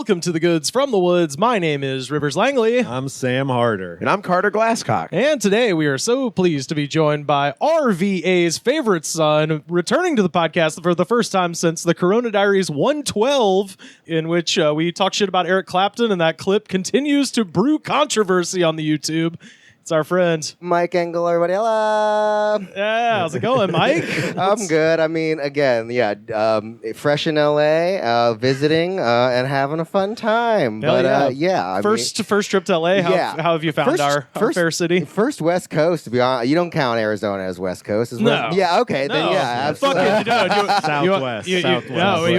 welcome to the Goods from the Woods. My name is Rivers Langley. I'm Sam Harder. And I'm Carter Glasscock. And today we are so pleased to be joined by RVA's favorite son, returning to the podcast for the first time since the Corona Diaries 112, in which we talk shit about Eric Clapton, and that clip continues to brew controversy on the YouTube. It's our friend Mike Engle, everybody. Hello. Yeah, how's it going, Mike? I'm good. I mean, again, fresh in LA, visiting and having a fun time. Hell But yeah. First trip to LA. How have you found our fair city? First West Coast, to be honest. You don't count Arizona as West Coast, is No. Yeah. Okay. No. Then yeah, Fuck absolutely. it,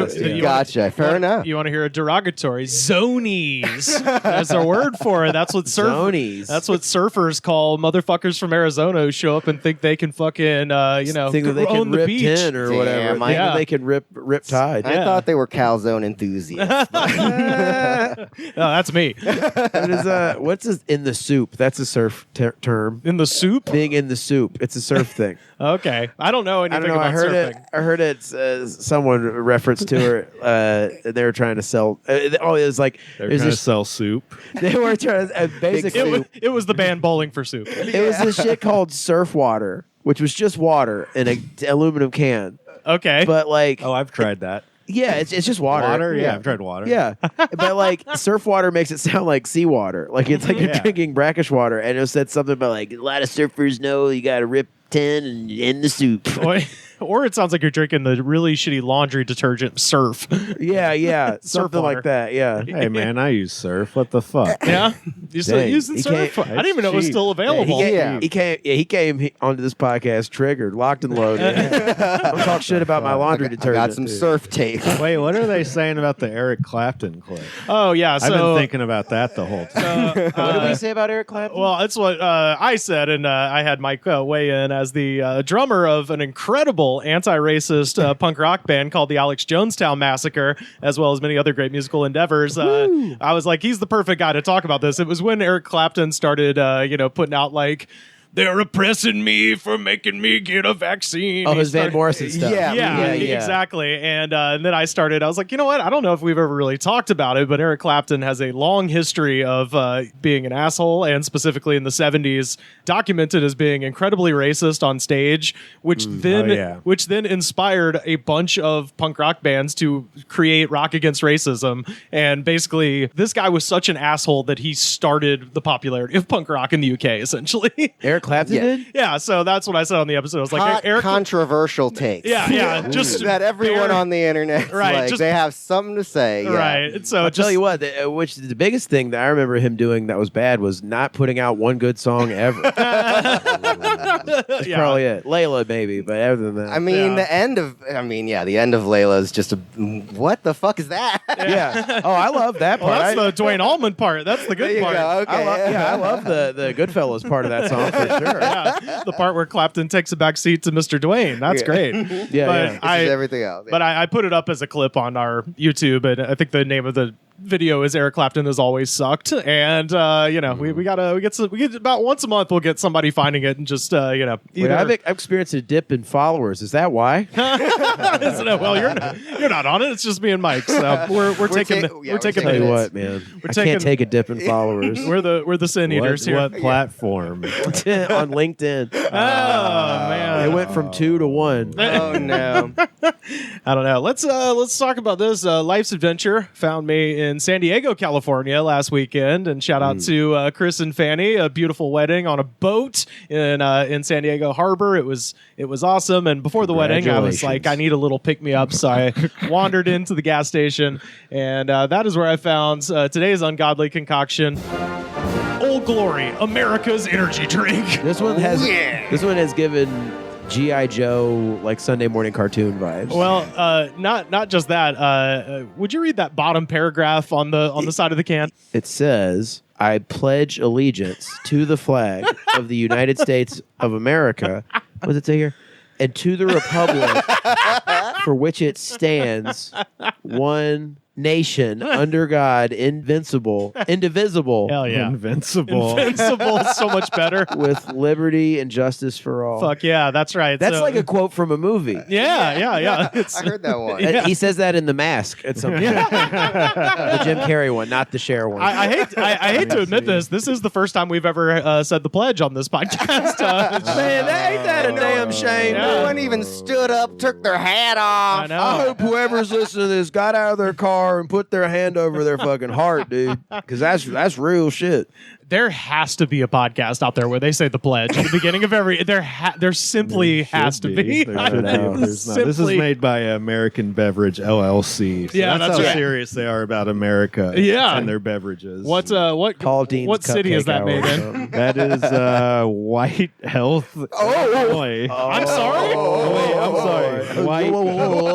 Southwest. Gotcha. Fair enough. You want to hear a derogatory? Zonies. There's a word for it. That's what Zonies. That's what surfers call motherfuckers from Arizona who show up and think they can fucking, think that they can own the rip beach. 10 or whatever. Damn, Think yeah. that they can rip Tide. I thought they were calzone enthusiasts. No, that's me. What's in the soup? That's a surf term. In the soup? Being in the soup. It's a surf thing. Okay. I don't know anything I about heard surfing. I heard it. Someone referenced to her. They were trying to sell. It was like They're trying to sell soup. They were trying to basically. It was the band Bowling for Soup. It was this shit called surf water, which was just water in a aluminum can. Okay. But like, Oh, I've tried that. yeah, it's just water. Water? Yeah, I've tried water. Yeah, but like surf water makes it sound like seawater. Like it's like you're drinking brackish water, and it said something about like a lot of surfers know you got to rip 10 and in the soup. Or it sounds like you're drinking the really shitty laundry detergent Surf. Yeah, something water. like that. Yeah. Hey, man, I use surf. What the fuck? Yeah? You still Dang. using He Surf? can't- I didn't even know it was cheap. still available. He came onto this podcast triggered, locked and loaded. Don't talk shit about my laundry I detergent. got some surf tape. Wait, what are they saying about the Eric Clapton clip? Oh, yeah. I've been thinking about that the whole time. What did we say about Eric Clapton? Well, that's what I said, and I had Mike weigh in as the drummer of an incredible anti-racist punk rock band called the Alex Jonestown Massacre, as well as many other great musical endeavors. I was like, he's the perfect guy to talk about this. It was when Eric Clapton started, putting out like, they're oppressing me for making me get a vaccine. Oh, He his Van started- Morrison stuff. Yeah, exactly. And then I was like, you know what? I don't know if we've ever really talked about it, but Eric Clapton has a long history of being an asshole, and specifically in the 70s, documented as being incredibly racist on stage, which then inspired a bunch of punk rock bands to create Rock Against Racism. And basically, this guy was such an asshole that he started the popularity of punk rock in the UK, essentially. Eric Clapton did? Yeah, so that's what I said on the episode. I was like, Eric, Controversial takes. yeah, just that everyone on the internet, Right, they have something to say. Yeah. right. And so I'll tell you what, the biggest thing that I remember him doing that was bad was not putting out one good song ever. That's probably it. Layla, maybe, but other than that. I mean, the end of Layla is just a. What the fuck is that? yeah. Oh, I love that part. Well, that's the Dwayne Allman part. That's the There good you part. go. Okay. I love the Goodfellas part of that song for sure. Yeah, the part where Clapton takes a back seat to Mr. Dwayne. That's great. Yeah, But yeah. This is everything else. But I put it up as a clip on our YouTube, and I think the name of the video is Eric Clapton has always sucked. And we get about once a month we'll get somebody finding it and just Wait, I've experienced a dip in followers. Is that why? well, you're not on it. It's just me and Mike. So we're taking taking Tell you the what, man, I taking- can't take a dip in followers. we're the sin eaters here. What platform? On LinkedIn. Oh man, It went from 2 to 1. Oh no. I don't know. Let's talk about this. Life's Adventure found me in San Diego, California last weekend, and shout out to Chris and Fanny. A beautiful wedding on a boat in San Diego Harbor. It was awesome. And before the wedding, I was like, I need a little pick me up, so I wandered into the gas station, and that is where I found today's ungodly concoction. Old Glory, America's energy drink. This one has given G.I. Joe like Sunday morning cartoon vibes. Well, not just that. Would you read that bottom paragraph on the side of the can? It says, "I pledge allegiance to the flag of the United States of America." What does it say here? "And to the republic for which it stands, one nation under God, invincible, indivisible, Hell yeah. Invincible. Invincible is so much better. with liberty and justice for all. Fuck yeah, that's right. That's So- like a quote from a movie. Yeah. It's, I heard that one. Yeah. He says that in The Mask at some point. The Jim Carrey one, not the Cher one. I hate to admit this. This is the first time we've ever said the pledge on this podcast. Man, ain't that a damn shame? Yeah. No one even stood up, took their hat off. I know. I hope whoever's listening to this got out of their car and put their hand over their fucking heart, dude. Because that's real shit. There has to be a podcast out there where they say the pledge at the beginning of every. There simply has to be. There I should be. know. There's not. This is Simply- made by American Beverage LLC. So Yeah, that's that's how right. serious they are about America Yeah. and their beverages. What Paul Dean's what city is Cupcake that Hour made or in? something. That is White Health. Illinois. I'm sorry. Oh, wait, I'm sorry.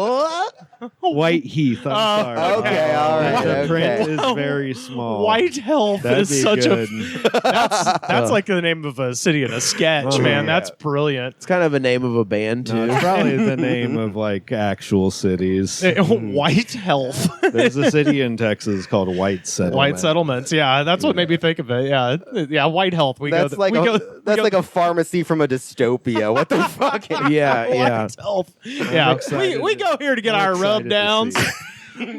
White Heath. I'm sorry. okay, all right, The print okay. is very small. White Health That'd is be such good. a that's like the name of a city in a sketch, Oh, man. yeah. That's brilliant. It's kind of a name of a band, No, too. it's probably the name of like actual cities. White Health. There's a city in Texas called White Settlement. White settlements. Yeah, that's what made me think of it. Yeah, White Health. That's like a pharmacy from a dystopia. What the fuck? Yeah. White Health. Yeah, excited. we go here to get I'm our rub excited to downs. see.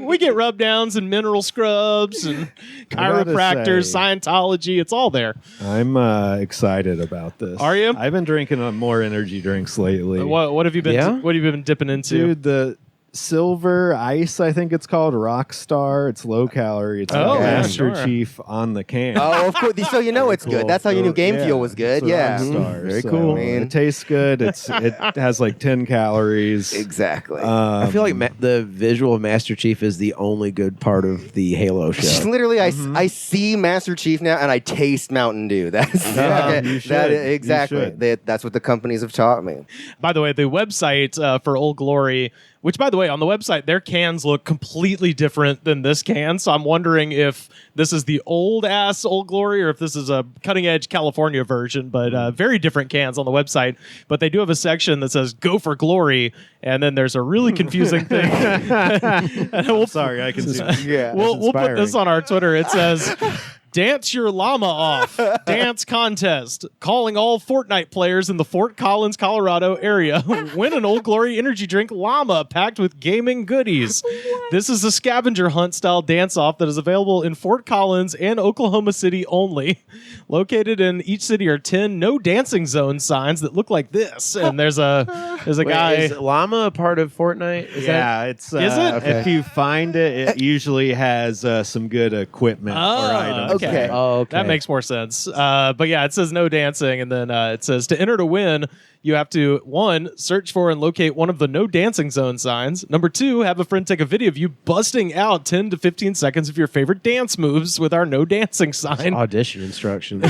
We get rub downs and mineral scrubs and gotta chiropractors, say- Scientology. It's all there. I'm excited about this. Are you? I've been drinking more energy drinks lately. What have you been? Yeah? What have you been dipping into? Dude, the Silver Ice, I think it's called Rockstar. It's low calorie. It's Oh, got Master sure. Chief on the can. Oh, of course. So you know it's Cool. good. That's how you knew Game Yeah, Fuel was good. it's a Yeah. Rockstar, Very so cool. It tastes good. It has like 10 calories. Exactly. I feel like the visual of Master Chief is the only good part of the Halo show. Literally, I see Master Chief now, and I taste Mountain Dew. That's Yeah, you should. that You exactly. should. That's what the companies have taught me. By the way, the website for Old Glory, which, by the way, on the website, their cans look completely different than this can. So I'm wondering if this is the old-ass Old Glory or if this is a cutting-edge California version, but very different cans on the website. But they do have a section that says, Go for Glory, and then there's a really confusing thing. And we'll, Sorry, I can see. Yeah. we'll put inspiring. this on our Twitter. It says... Dance your llama off. Dance contest. Calling all Fortnite players in the Fort Collins, Colorado area. Win an Old Glory energy drink llama packed with gaming goodies. This is a scavenger hunt style dance off that is available in Fort Collins and Oklahoma City only. Located in each city are 10 no dancing zone signs that look like this. And there's a Wait, guy. is Llama a part of Fortnite? Is Yeah, it's. Is it? Okay. If you find it, it usually has some good equipment or items. okay. that? Oh, okay. That makes more sense. But yeah, it says no dancing. And then it says to enter to win, you have to, 1, search for and locate one of the no dancing zone signs. Number 2, have a friend take a video of you busting out 10 to 15 seconds of your favorite dance moves with our no dancing sign. Audition instructions.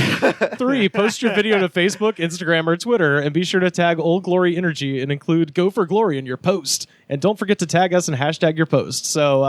3, post your video to Facebook, Instagram, or Twitter, and be sure to tag Old Glory Energy and include Go for Glory in your post. And don't forget to tag us and hashtag your post. So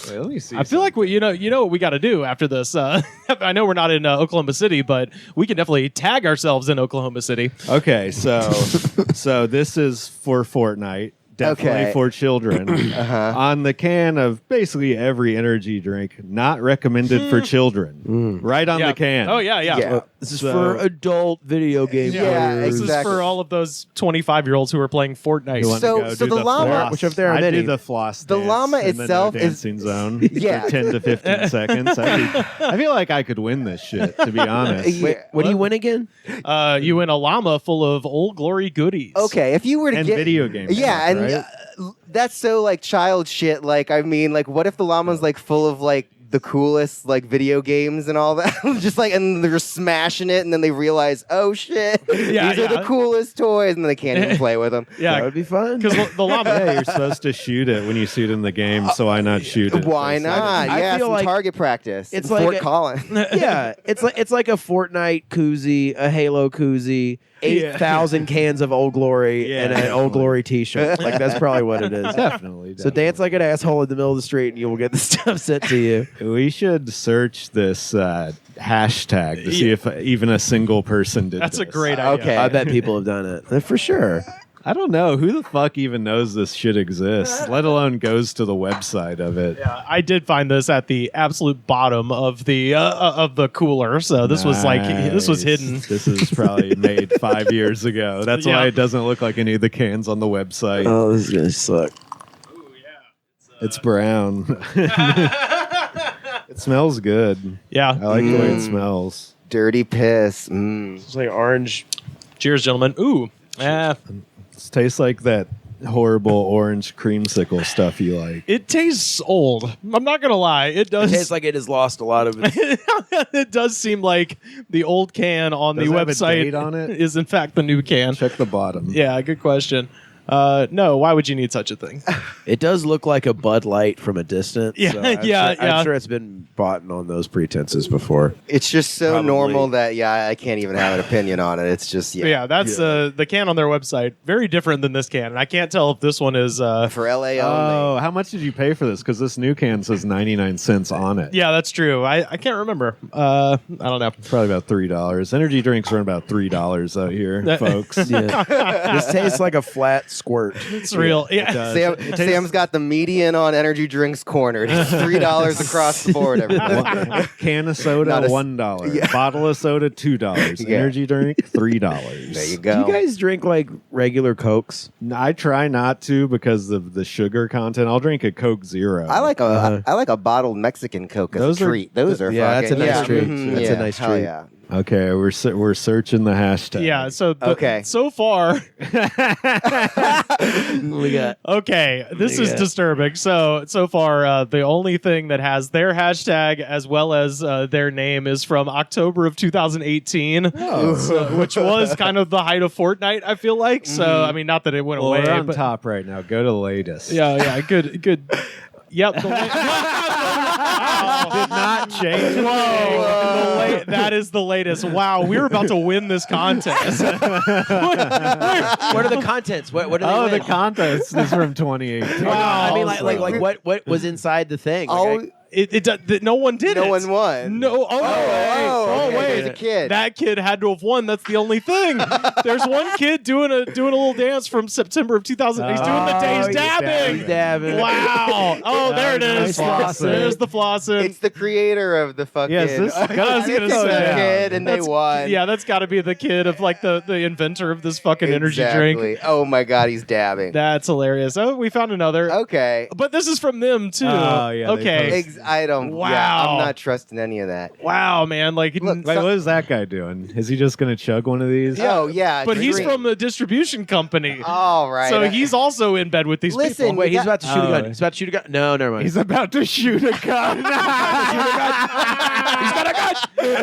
Wait, let me see. I feel like you know what we got to do after this. I know we're not in Oklahoma City, but we can definitely tag ourselves in Oklahoma City. Okay, so this is for Fortnite. Definitely Okay. for children. On the can of basically every energy drink, not recommended for children. Right on Yeah. the can. Oh yeah. Yeah. This is So- for adult video game Yeah, players. This exactly. is for all of those 25-year-olds who are playing Fortnite. You wanna So- go so do the llama- floss? Which if there are I'd many. do the floss The dance llama in itself the is- no dancing zone Yeah. for 10 to 15 seconds. I feel like I could win this shit, to be honest. Yeah. Wait, what do you win again? You win a llama full of Old Glory goodies. Okay, if you were to And get video games. yeah, and right? that's so like child shit. Like, I mean, like, what if the llama's like full of like the coolest like video games and all that? Just like, and they're smashing it, and then they realize, oh shit, Yeah, these are the yeah. coolest toys, and then they can't even play with them. That Yeah, would be fun. because the llama. Yeah, you're supposed to shoot it when you see it in the game, so why not shoot it? Why not? I Yeah, feel some like target practice. it's Fort like a- Collins. Yeah, it's like a Fortnite koozie, a Halo koozie, 8,000 cans of Old Glory, Yeah, and an definitely. Old Glory T-shirt. Like that's probably what it is. Definitely. So dance like an asshole in the middle of the street, and you will get the stuff sent to you. We should search this hashtag to see if even a single person did That's a this. great idea. Okay. I bet people have done it for sure. I don't know who the fuck even knows this shit exists, let alone goes to the website of it. Yeah, I did find this at the absolute bottom of the cooler. So this was hidden. This is probably made 5 years ago. That's why it doesn't look like any of the cans on the website. Oh, this is gonna suck. Ooh, yeah. It's brown. It smells good. Yeah. I like the way it smells. Dirty piss. It's like orange. Cheers, gentlemen. Ooh. Yeah. It tastes like that horrible orange creamsicle stuff you like. It tastes old. I'm not gonna lie. It does. It tastes like it has lost a lot of its It does seem like the old can on Does the it have a website date on it? is in fact the new can. Check the bottom. Yeah, good question. No, why would you need such a thing? It does look like a Bud Light from a distance. Yeah, so I'm yeah, sure, yeah. I'm sure it's been bought on those pretenses before. It's just so Probably. normal that I can't even have an opinion on it. It's just Yeah, that's the can on their website. Very different than this can. And I can't tell if this one is for LA only. Oh, how much did you pay for this? Because this new can says 99 cents on it. Yeah, that's true. I can't remember. I don't know. Probably about $3. Energy drinks are about $3 out here, folks. This tastes like a flat squirt. It's real. Yeah. Sam's got the median on energy drinks cornered. It's $3 across the board. Everybody. Can of soda, Not a- $1. Yeah. Bottle of soda, $2. Yeah. Energy drink, $3. There you Do go. you guys drink like regular Cokes? I try not to because of the sugar content. I'll drink a Coke Zero. I like a bottled Mexican Coke as Those a are- treat. Those are yeah, that's a fucking, nice treat. mhm, That's a yeah, nice hell treat. Yeah. Okay, we're searching the hashtag. Yeah. So Okay. So far, We got okay. This is Yeah. disturbing. So far, the only thing that has their hashtag as well as their name is from October of 2018, which was kind of the height of Fortnite. I feel like. So I mean, not that it went Well, away, we're on but top right now. Go to the latest. yeah. Good. Yep. Did not change. That is the latest. Wow, we're about to win this contest. what are the contents? What are they? Oh, the win? contest is from 2018. Wow. I mean, like what was inside the thing? Like, No one did it. No one won. No. okay, Wait. there's a kid. That kid had to have won. That's the only thing. There's one kid doing a little dance from September of 2000. He's doing the days dabbing. He's dabbing. Wow. Oh, there it is. Nice flossing. There's the flossing. It's the creator of the fucking. Yes, this I was gonna it's say. the kid, and they That's- won. Yeah, that's got to be the kid of like the inventor of this fucking energy drink. Exactly. Oh my god, he's dabbing. That's hilarious. Oh, we found another. Okay. But this is from them too. Oh, yeah, they Okay. I don't. Wow. Yeah, I'm not trusting any of that. Wow, man. Like, Look, Wait, what is that guy doing? Is he just going to chug one of these? Oh yeah. but he's green. from a distribution company. All right. So he's also in bed with these Listen, people. Wait, he's got- about to shoot a Oh. gun. He's about to shoot a gun. No, never mind. He's about to shoot a gun. He's got a gun.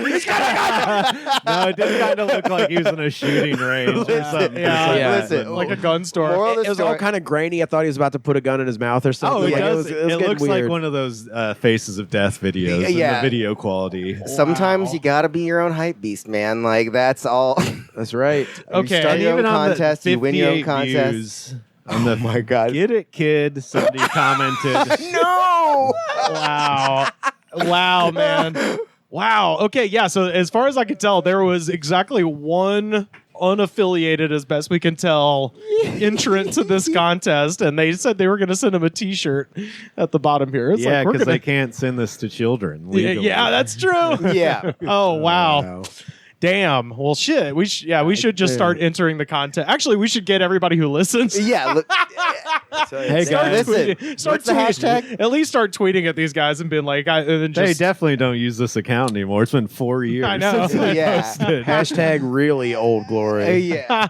He's got a gun. No, it did kind of look like he was in a shooting range or Listen, something. Yeah. Yeah. Listen, Like a gun store. Moral of the It was all story- kind of grainy. I thought he was about to put a gun in his mouth or something. Oh, it Like, does. was It getting looks weird. like one of those Faces of Death videos in Yeah. the video quality. Sometimes Wow. you gotta be your own hype beast, man. Like that's all. That's right. Okay. You start And your own Even on the contest, you win your own 58 contest. views on the my God. Get it, kid. Somebody commented. No. Wow. Wow, man. Wow. Okay, yeah. So as far as I could tell, there was exactly one unaffiliated, as best we can tell, entrant to this contest, and they said they were going to send him a T-shirt at the bottom here. It's Yeah, like we're because gonna. they can't send this to children Yeah, legally. yeah, that's true. Yeah. Oh wow. Wow. Damn. Well, shit. We should just start entering the content. Actually, we should get everybody who listens. Yeah. Look, Hey, Start guys. Listen, tweeting. Start what's the tweeting. hashtag? At least start tweeting at these guys and being like, and then They just definitely don't use this account anymore. It's been 4 years I know. since I Yeah. posted. Hashtag really old glory. yeah.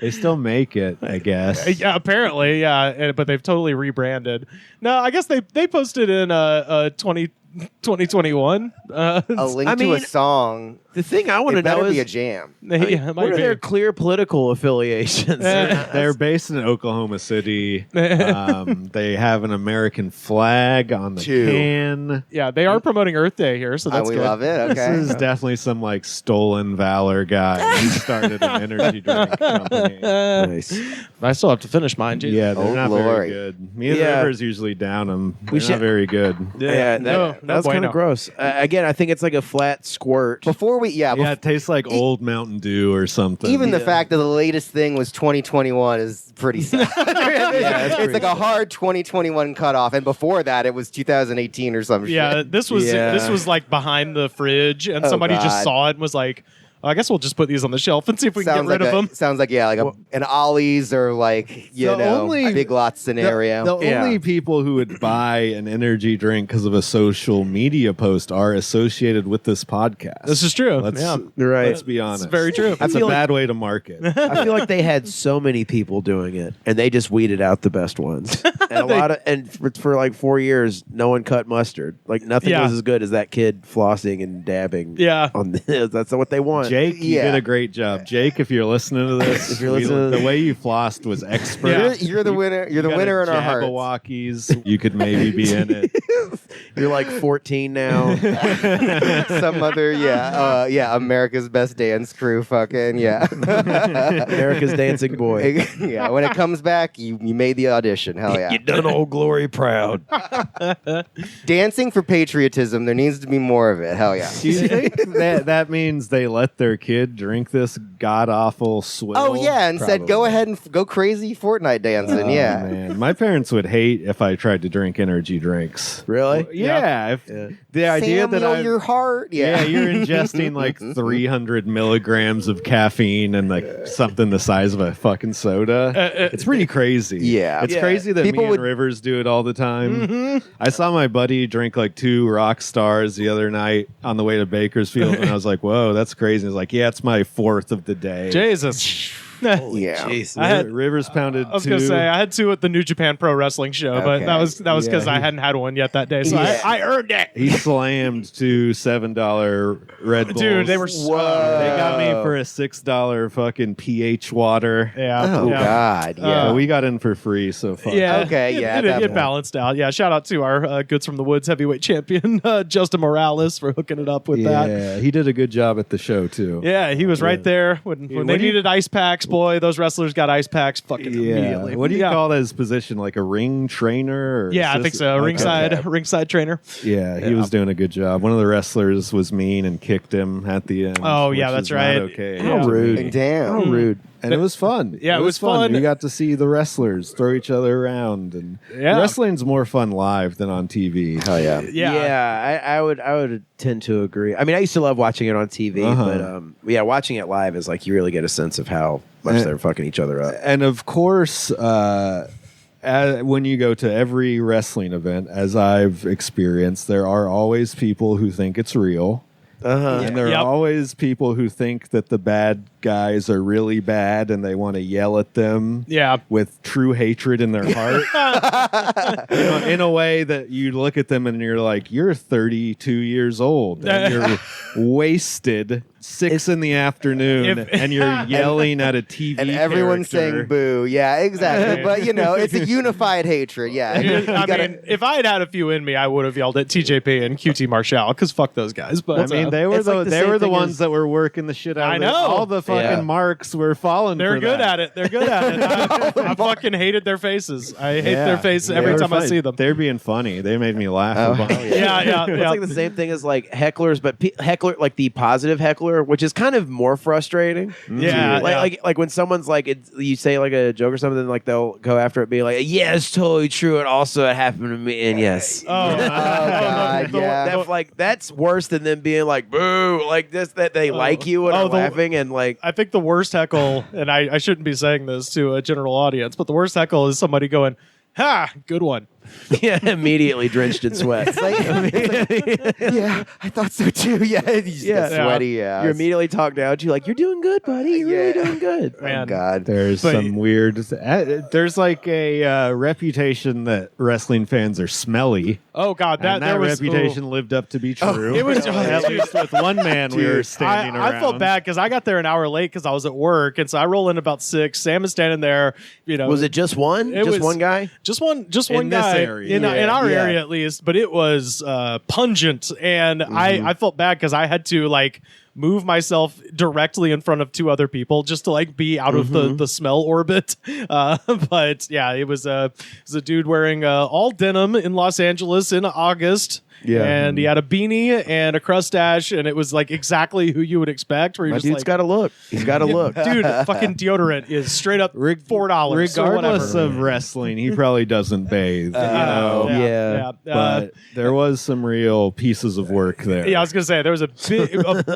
They still make it, I guess. Yeah, apparently, yeah, but they've totally rebranded. No, I guess they posted in 2021. A link I to a mean, song. The thing I want to It better know be a is jam. Yeah, it might what are be. their clear political affiliations? They're based in Oklahoma City. They have an American flag on the Two. can. Yeah, they are promoting Earth Day here, so that's we good. love it. This Okay. is definitely some like stolen valor guy who started an energy drink company. Nice. I still have to finish mine, too. Yeah, they're Oh, not glory. very good. Me and Yeah. Rivers usually down them. They're We not should- very good. Yeah, No. That's kind of gross. Again, I think it's like a flat squirt. Before we, Yeah, it tastes like old Mountain Dew or something. even the fact that the latest thing was 2021 is pretty sad. It's like a hard 2021 cutoff, and before that, it was 2018 or some shit. Yeah, this was like behind the fridge, and somebody just God. saw it and was like, I guess we'll just put these on the shelf and see if we can get rid of them. Sounds like an Ollie's or like a Big Lots scenario. The only people who would buy an energy drink because of a social media post are associated with this podcast. This is true. Let's be honest. It's very true. That's a bad way to market. I feel like they had so many people doing it, and they just weeded out the best ones. And for like 4 years, no one cut mustard. Like nothing was as good as that kid flossing and dabbing. Yeah, on this. That's what they want. Jake, you did a great job. Jake, if you're listening to this, the way you flossed was expert. Yeah. You're the winner. You're the winner in our hearts. Jabberwockies. You could maybe be in it. You're like 14 now. Some other, America's Best Dance Crew, fucking, America's Dancing Boy. Yeah, when it comes back, you made the audition. Hell yeah. You done Old Glory proud. Dancing for patriotism. There needs to be more of it. Hell yeah. Do you think that means they let their kid drink this god-awful swill? Oh, yeah, and said, go ahead and go crazy Fortnite dancing, Man. My parents would hate if I tried to drink energy drinks. Really? Yeah. The idea that your heart. Yeah, you're ingesting like 300 milligrams of caffeine and like something the size of a fucking soda. It's pretty crazy. Yeah. It's crazy that People me and Rivers do it all the time. Mm-hmm. I saw my buddy drink like 2 rock stars the other night on the way to Bakersfield, and I was like, whoa, that's crazy. He's like, yeah, it's my 4th of the day. Jesus. Rivers pounded 2. I was going to say, I had 2 at the New Japan Pro Wrestling show, but that was because I hadn't had one yet that day, so I earned it. He slammed 2 $7 Red Bulls. Dude, they were They got me for a $6 fucking pH water. Yeah. Oh, God. Yeah. We got in for free, so fuck. Yeah. Okay, It balanced out. Yeah, shout out to our Goods from the Woods heavyweight champion, Justin Morales, for hooking it up with that. Yeah, he did a good job at the show, too. Yeah, he was right there when they needed ice packs. Boy, those wrestlers got ice packs fucking immediately. What do you call his position? Like a ring trainer? Or I think so. Ringside trainer. Yeah, he was doing a good job. One of the wrestlers was mean and kicked him at the end. Oh, yeah, that's right. Okay. How rude. Damn. How rude. And it was fun. Yeah, it was fun. We got to see the wrestlers throw each other around, and wrestling's more fun live than on TV. Hell yeah. Yeah, I would tend to agree. I mean, I used to love watching it on TV, but watching it live is like you really get a sense of how much they're fucking each other up. And of course, when you go to every wrestling event, as I've experienced, there are always people who think it's real. And there are always people who think that the bad guys are really bad and they want to yell at them with true hatred in their heart. In a way that you look at them and you're like, you're 32 years old and you're wasted 6 in the afternoon and you're yelling at a TV and everyone's saying boo. Yeah, exactly. But it's a unified hatred. Yeah. If I had a few in me, I would have yelled at TJP and QT Marshall because fuck those guys. But I mean, they were the ones that were working the shit out of it. I know. All the fucking marks were falling. They're good at it. They're good at it. I fucking hated their faces. I hate their faces every time I see them. They're being funny. They made me laugh. Yeah. It's like the same thing as like hecklers, but heckler, like the positive heckler, which is kind of more frustrating. Yeah. Like when someone's like, you say like a joke or something, like they'll go after it, be like, yeah, it's totally true. It happened to me. And yes. Oh, God. Yeah. That's worse than them being like, boo, like this, that they like you and are laughing. And like, I think the worst heckle, and I shouldn't be saying this to a general audience, but the worst heckle is somebody going, ha, good one. Yeah, immediately drenched in sweat. Yeah, I thought so too. Yeah, you just get sweaty. Yeah, you're immediately talked down to, like, you're doing good, buddy. You're really doing good. Oh God, there's some weird. There's like a reputation that wrestling fans are smelly. Oh God, that reputation lived up to be true. It was at least with one man we were standing around. I felt bad because I got there an hour late because I was at work, and so I roll in about 6. Sam is standing there. Was it just one? One guy? Just one guy. Area. In our area at least, but it was pungent, and I felt bad because I had to like move myself directly in front of 2 other people just to like be out of the smell orbit. But yeah, it was a dude wearing all denim in Los Angeles in August. Yeah. And he had a beanie and a crustache, and it was like exactly who you would expect. Where you're My just dude's like, got to look. He's got to look. dude, fucking deodorant is straight up $4. Regardless of wrestling, he probably doesn't bathe. Yeah. But there was some real pieces of work there. Yeah, I was gonna say there was a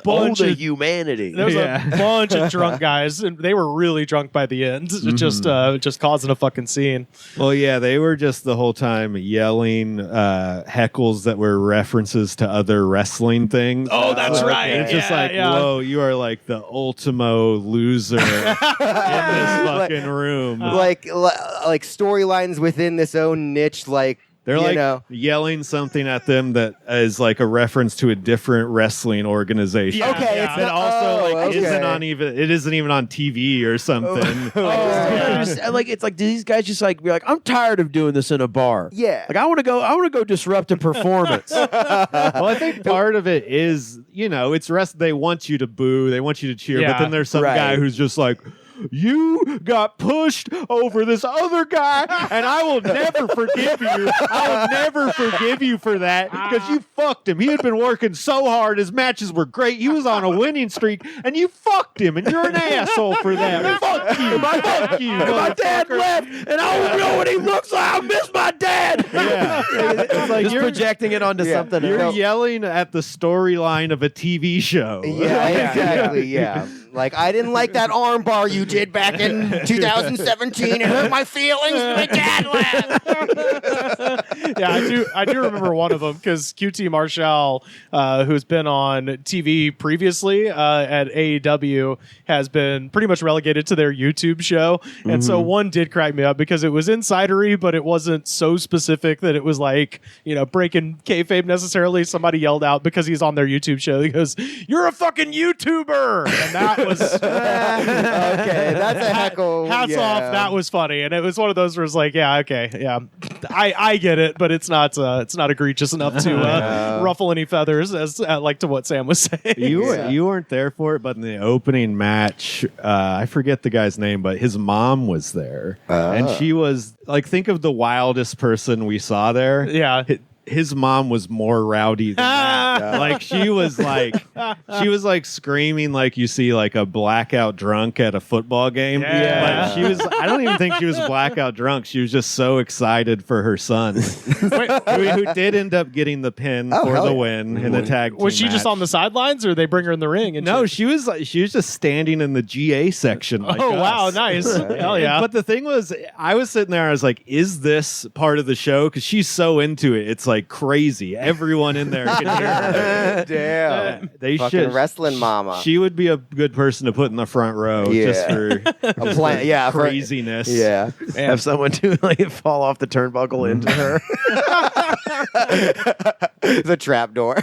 bunch of of humanity. there was a bunch of drunk guys, and they were really drunk by the end, just causing a fucking scene. Well, yeah, they were just the whole time yelling heckles that were references to other wrestling things. Oh, that's right. It's just whoa, you are like the ultimo loser in this fucking room. Like storylines within this own niche, like They're you like know. yelling something at them that is like a reference to a different wrestling organization. Yeah, Okay, yeah. it's That also okay. isn't even on TV or something. Like it's like, do these guys just like be like, I'm tired of doing this in a bar. Yeah. Like I want to go disrupt a performance. Well, I think part of it is, it's they want you to boo, they want you to cheer, Yeah, but then there's some right. guy who's just like, you got pushed over this other guy, and I will never forgive you. I will never forgive you for that because you fucked him. He had been working so hard. His matches were great. He was on a winning streak, and you fucked him, and you're an asshole for that. Fuck you. Fuck you. My dad motherfucker. left, and I don't know what he looks like. I miss my dad. Yeah. It's like Just projecting it onto something You're else. yelling at the storyline of a TV show. Yeah, exactly. Yeah. Like, I didn't like that arm bar you did back in 2017. It hurt my feelings. My dad left. Yeah, I do remember one of them because QT Marshall, who's been on TV previously at AEW, has been pretty much relegated to their YouTube show. And so one did crack me up because it was insidery, but it wasn't so specific that it was like, breaking kayfabe necessarily. Somebody yelled out because he's on their YouTube show. He goes, "You're a fucking YouTuber." And that was Okay, that's a heckle. hats off. That was funny. And it was one of those where it's like, yeah, okay, yeah. I get it, but it's not egregious enough to ruffle any feathers as like to what Sam was saying. You weren't there for it, but in the opening match, I forget the guy's name, but his mom was there, and she was like, think of the wildest person we saw there. Yeah. His mom was more rowdy than that. Like she was like screaming like you see like a blackout drunk at a football game. Yeah. But she was, I don't even think she was blackout drunk. She was just so excited for her son. who did end up getting the pin for the win in the tag team Was she just match. on the sidelines, or they bring her in the ring? And No, she was just standing in the GA section. Like oh, wow, us. nice. Hell yeah. But the thing was, I was sitting there, I was like, is this part of the show? Because she's so into it. It's like crazy. Everyone in there can hear her. Damn. They Fucking should. wrestling mama. She would be a good person to put in the front row just for A plan. Yeah. for- craziness. Yeah. Have someone do like fall off the turnbuckle into her. The trap door.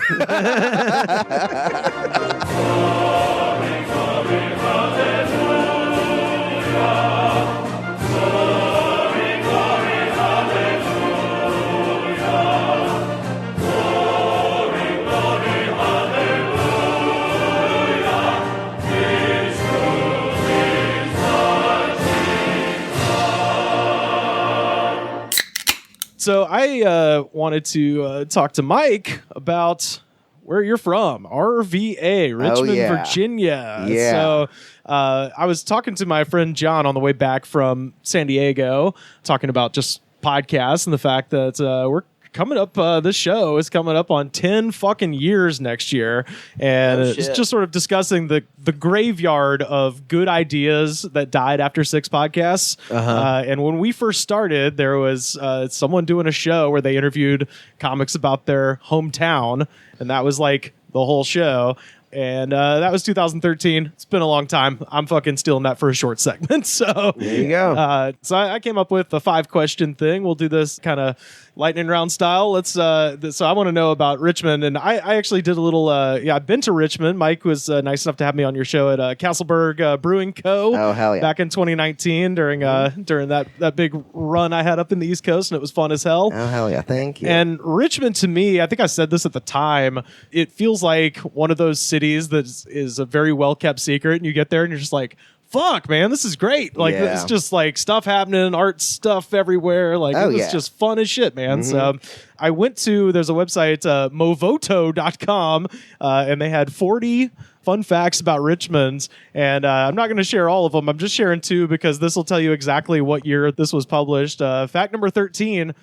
So I wanted to talk to Mike about where you're from, RVA, Richmond, yeah. Virginia. Yeah. So I was talking to my friend John on the way back from San Diego, talking about just podcasts and the fact that we're coming up, this show is coming up on 10 fucking years next year. And it's shit. just sort of discussing the graveyard of good ideas that died after 6 podcasts. And when we first started, there was someone doing a show where they interviewed comics about their hometown. And that was like the whole show. And that was 2013. It's been a long time. I'm fucking stealing that for a short segment. So There you go. so I came up with a 5-question thing. We'll do this kind of lightning round style. Let's. So I want to know about Richmond, and I actually did a little. I've been to Richmond. Mike was nice enough to have me on your show at Castleberg Brewing Co. Oh, hell yeah. Back in 2019 during that big run I had up in the East Coast, and it was fun as hell. Oh, hell yeah. Thank you. And Richmond, to me, I think I said this at the time, it feels like one of those cities that is a very well-kept secret, and you get there and you're just like, fuck, man, this is great. Like, it's just like stuff happening, art stuff everywhere. Like, it was just fun as shit, man. So I went to, there's a website, movoto.com, and they had 40 fun facts about Richmond. And I'm not going to share all of them. I'm just sharing 2 because this will tell you exactly what year this was published. Fact number 13.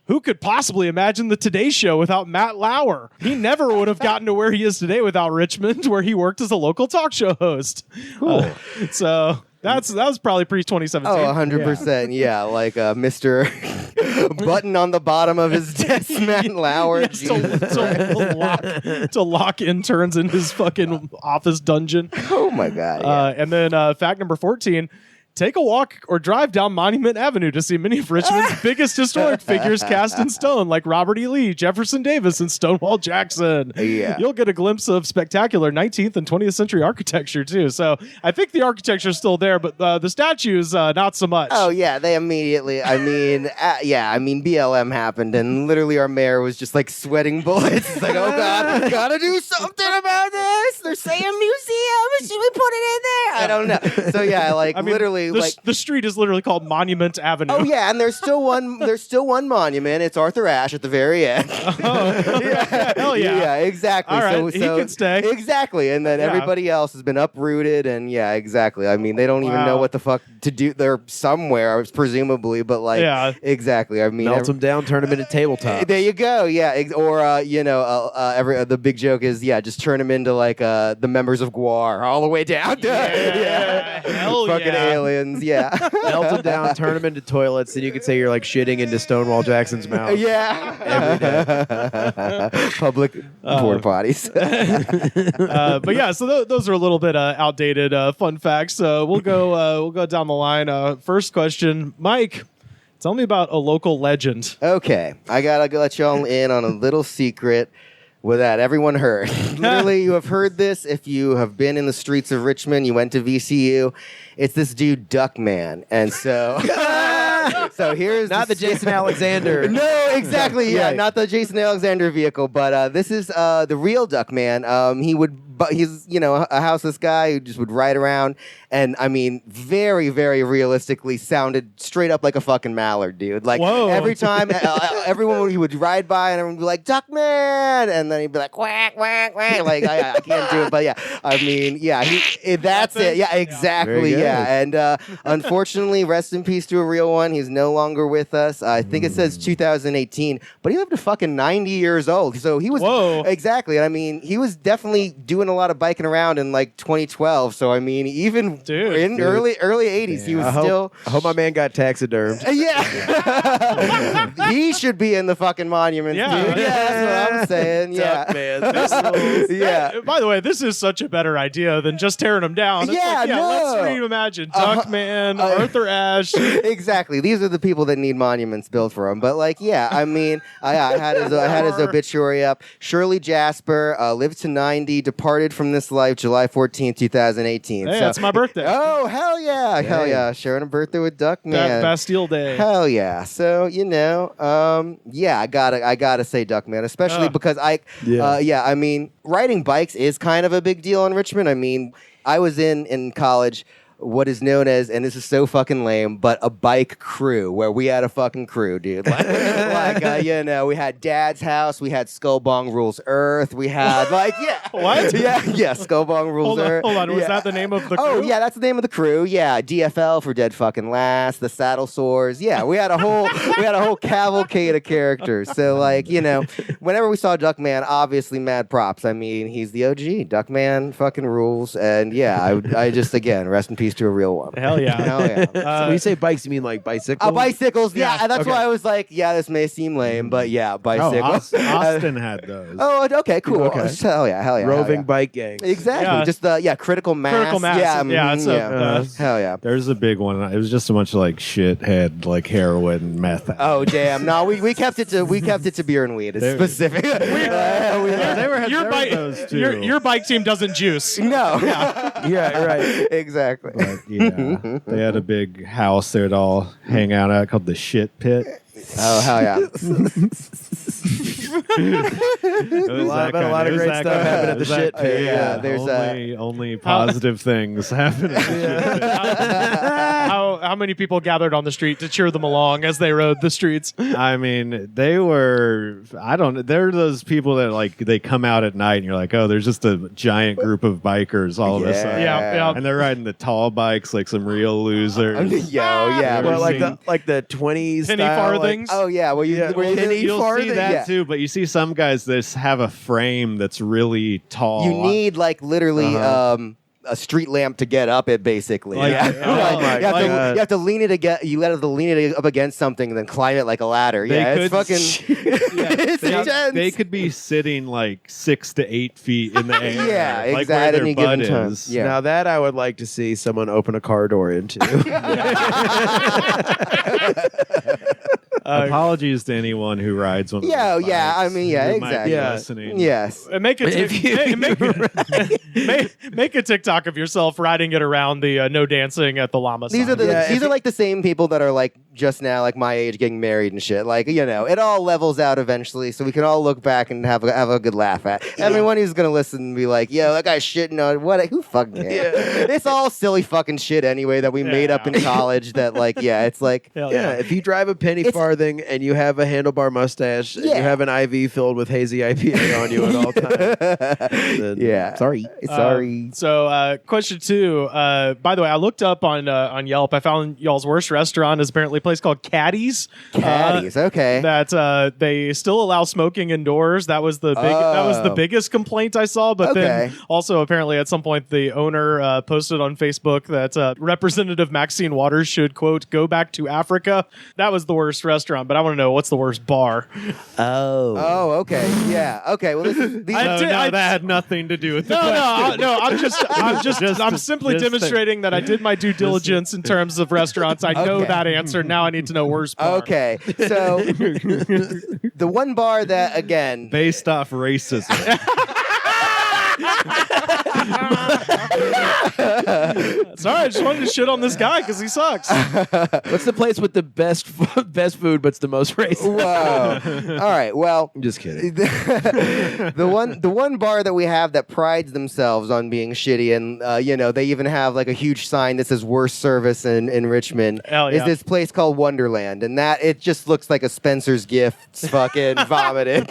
Who could possibly imagine the Today Show without Matt Lauer? He never would have gotten to where he is today without Richmond, where he worked as a local talk show host. Cool. So that was probably pre-2017. Oh, 100%. Yeah, like Mr. Button on the bottom of his desk, Matt Lauer. To lock interns in his fucking office dungeon. Oh, my God. And then fact number 14. Take a walk or drive down Monument Avenue to see many of Richmond's biggest historic figures cast in stone, like Robert E. Lee, Jefferson Davis, and Stonewall Jackson. Yeah. You'll get a glimpse of spectacular 19th and 20th century architecture, too. So I think the architecture is still there, but the statues, not so much. Oh, yeah, they immediately, BLM happened, and literally our mayor was just, like, sweating bullets. It's like, oh, God, gotta do something about this. They're saying museum. Should we put it in there? I don't know. So, yeah, literally. The street is literally called Monument Avenue. Oh yeah, and there's still one monument. It's Arthur Ashe at the very end. Hell yeah. Yeah, exactly. All right, so he can stay. Exactly. And then everybody else has been uprooted, and yeah, exactly. I mean, they don't even know what the fuck to do. They're somewhere, presumably, but exactly. I mean, melt them down, turn them into tabletops. There you go. Yeah, or the big joke is just turn them into like the members of GWAR all the way down. Hell fucking aliens. Yeah, melt them down, turn them into toilets, and you could say you're like shitting into Stonewall Jackson's mouth. Yeah, every day. Public porta potties. But yeah, so those are a little bit outdated fun facts. We'll go down the line. First question, Mike. Tell me about a local legend. Okay, I gotta let y'all in on a little secret that everyone heard. Literally, you have heard this if you have been in the streets of Richmond. You went to VCU. It's this dude, Duckman, and so. So here's not the Jason Alexander. No, exactly. Yeah, not the Jason Alexander vehicle, but this is the real Duckman. He's a houseless guy who just would ride around, and I mean, very, very realistically sounded straight up like a fucking mallard, dude. Like every time, he would ride by, and everyone would be like, Duckman, and then he'd be like, quack, quack, quack. Like I can't do it, but yeah, I mean, yeah, that's it. Yeah, exactly. Yeah, and unfortunately, rest in peace to a real one. He's no longer with us. I think it says 2018, but he lived to fucking 90 years old. So he was exactly. And I mean, he was definitely doing a lot of biking around in like 2012. So I mean, even in early 80s, he was still. I hope my man got taxidermed. Yeah, he should be in the fucking monuments. Yeah, dude. That's what I'm saying. Yeah, man. By the way, this is such a better idea than just tearing them down. It's let's reimagine Duckman, Arthur Ashe. Exactly. These are the people that need monuments built for them. But I mean, I had his obituary up. Shirley Jasper lived to 90, departed from this life July 14th, 2018. Hey, that's my birthday. Oh, hell yeah. Hell yeah. Sharing a birthday with Duckman. Bastille Day. Hell yeah. So, I gotta say Duckman, especially because I mean, riding bikes is kind of a big deal in Richmond. I mean, I was in college what is known as, and this is so fucking lame, but a bike crew, where we had a fucking crew, dude. We had Dad's House, we had Skull Bong Rules Earth, we had What? Yeah, Skull Bong Rules Earth. Hold on, was that the name of the crew? Oh, yeah, that's the name of the crew. Yeah, DFL for Dead Fucking Last, the Saddle Sores. Yeah, we had a whole cavalcade of characters. So whenever we saw Duckman, obviously mad props. I mean, he's the OG. Duckman fucking rules, and I just again rest in peace to a real one. Hell yeah. Hell yeah. So when you say bikes, you mean like bicycles? Bicycles, yeah. That's why I was like, this may seem lame, but yeah, bicycles. Austin had those. Oh, okay, cool. Okay. Hell yeah. Roving bike gang. Exactly. Yeah. Just critical mass. Critical mass. Hell yeah. There's a big one. It was just a bunch of shithead, heroin, meth. Oh damn! No, we kept it to beer and weed. It's specific. Your bike team doesn't juice. No. Yeah, right. Exactly. But, they had a big house they would all hang out at called the Shit Pit. Oh hell yeah. A lot of great stuff happened at the shit pit. Yeah, there's there's only positive things happening. How many people gathered on the street to cheer them along as they rode the streets? I mean, they were. I don't. They're those people that like they come out at night and you're like, oh, there's just a giant group of bikers all of a sudden. Yeah. And they're riding the tall bikes like some real losers. yeah. Well, like the 20s Penny style, farthings. Oh yeah, well You'll see that yeah. too, but you see some guys that have a frame that's really tall. You need like literally a street lamp to get up it, basically. Like, you have to lean it against. You have to lean it up against something and then climb it like a ladder. It's fucking. It's intense. They could be sitting like 6 to 8 feet in the air. Yeah, like exactly. where At their any butt given time. is. Yeah. Now that I would like to see someone open a car door into. Apologies to anyone who rides one of Yeah, those yeah, bikes I mean, yeah, who might be exactly. Yeah. listening. Yes. And make a TikTok of yourself riding it around the no dancing at the Llama These sign. are these are like the same people that are like just now like my age getting married and shit. Like, you know, it all levels out eventually, so we can all look back and have a good laugh at. Everyone who's gonna listen and be like, yo, that guy's shitting on what who fucking cares? It's all silly fucking shit anyway that we made up in college that like it's like Hell Yeah, if you drive a penny farthing and you have a handlebar mustache and you have an IV filled with hazy IPA on you at all times, then sorry. So, question 2. By the way, I looked up on Yelp. I found y'all's worst restaurant is apparently a place called Caddy's. Caddies, okay. That they still allow smoking indoors. That was the biggest complaint I saw. But then also apparently at some point the owner posted on Facebook that Representative Maxine Waters should quote go back to Africa. That was the worst restaurant. But I want to know what's the worst bar. Oh, okay. Yeah. Okay. Well, That had nothing to do with the question. No. I'm simply demonstrating that I did my due diligence in terms of restaurants. I know that answer. Now I need to know worst bar. Okay. So the one bar that again Based off racism. Sorry, I just wanted to shit on this guy because he sucks. what's the place with the best food but's the most racist? Whoa. All right. Well, I'm just kidding. the one bar that we have that prides themselves on being shitty, and you know, they even have like a huge sign that says "worst service" in Richmond. Hell yeah. Is this place called Wonderland, and that it just looks like a Spencer's Gifts fucking vomited.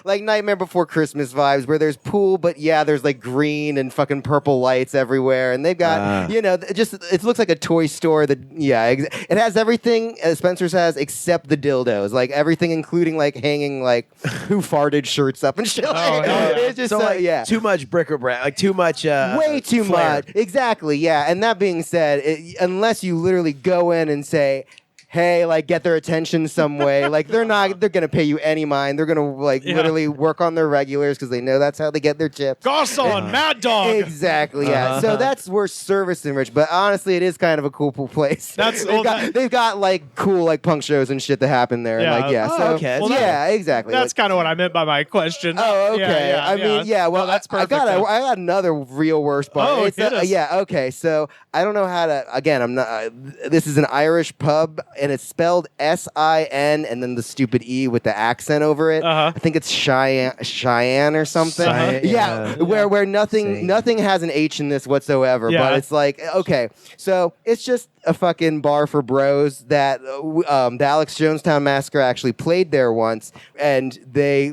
Like Nightmare Before Christmas vibes, where there's pool, but there's like green and fucking purple lights everywhere, and they've got it looks like a toy store that it has everything Spencer's has except the dildos, like everything, including like hanging like who farted shirts up and shit. It's just too much bric-a-brac, like too much, way too flair. much. Exactly, yeah. And that being said, unless you literally go in and say, hey, like get their attention some way. Like they're gonna pay you any mind. They're gonna literally work on their regulars because they know that's how they get their chips. Garcon, Mad Dog. Exactly, yeah. So that's worse service than Rich, but honestly, it is kind of a cool place. They've got like cool like punk shows and shit that happen there. Okay. Well, exactly. That's kind of what I meant by my question. Oh, okay. Well, that's perfect. I got another real worst bar. Oh, hit us. Okay. So I don't know how to. Again, I'm not. This is an Irish pub. And it's spelled S-I-N and then the stupid E with the accent over it. I think it's Cheyenne or something. Where nothing has an H in this whatsoever. But it's like, okay, so it's just a fucking bar for bros that the Alex Jonestown Massacre actually played there once. And they,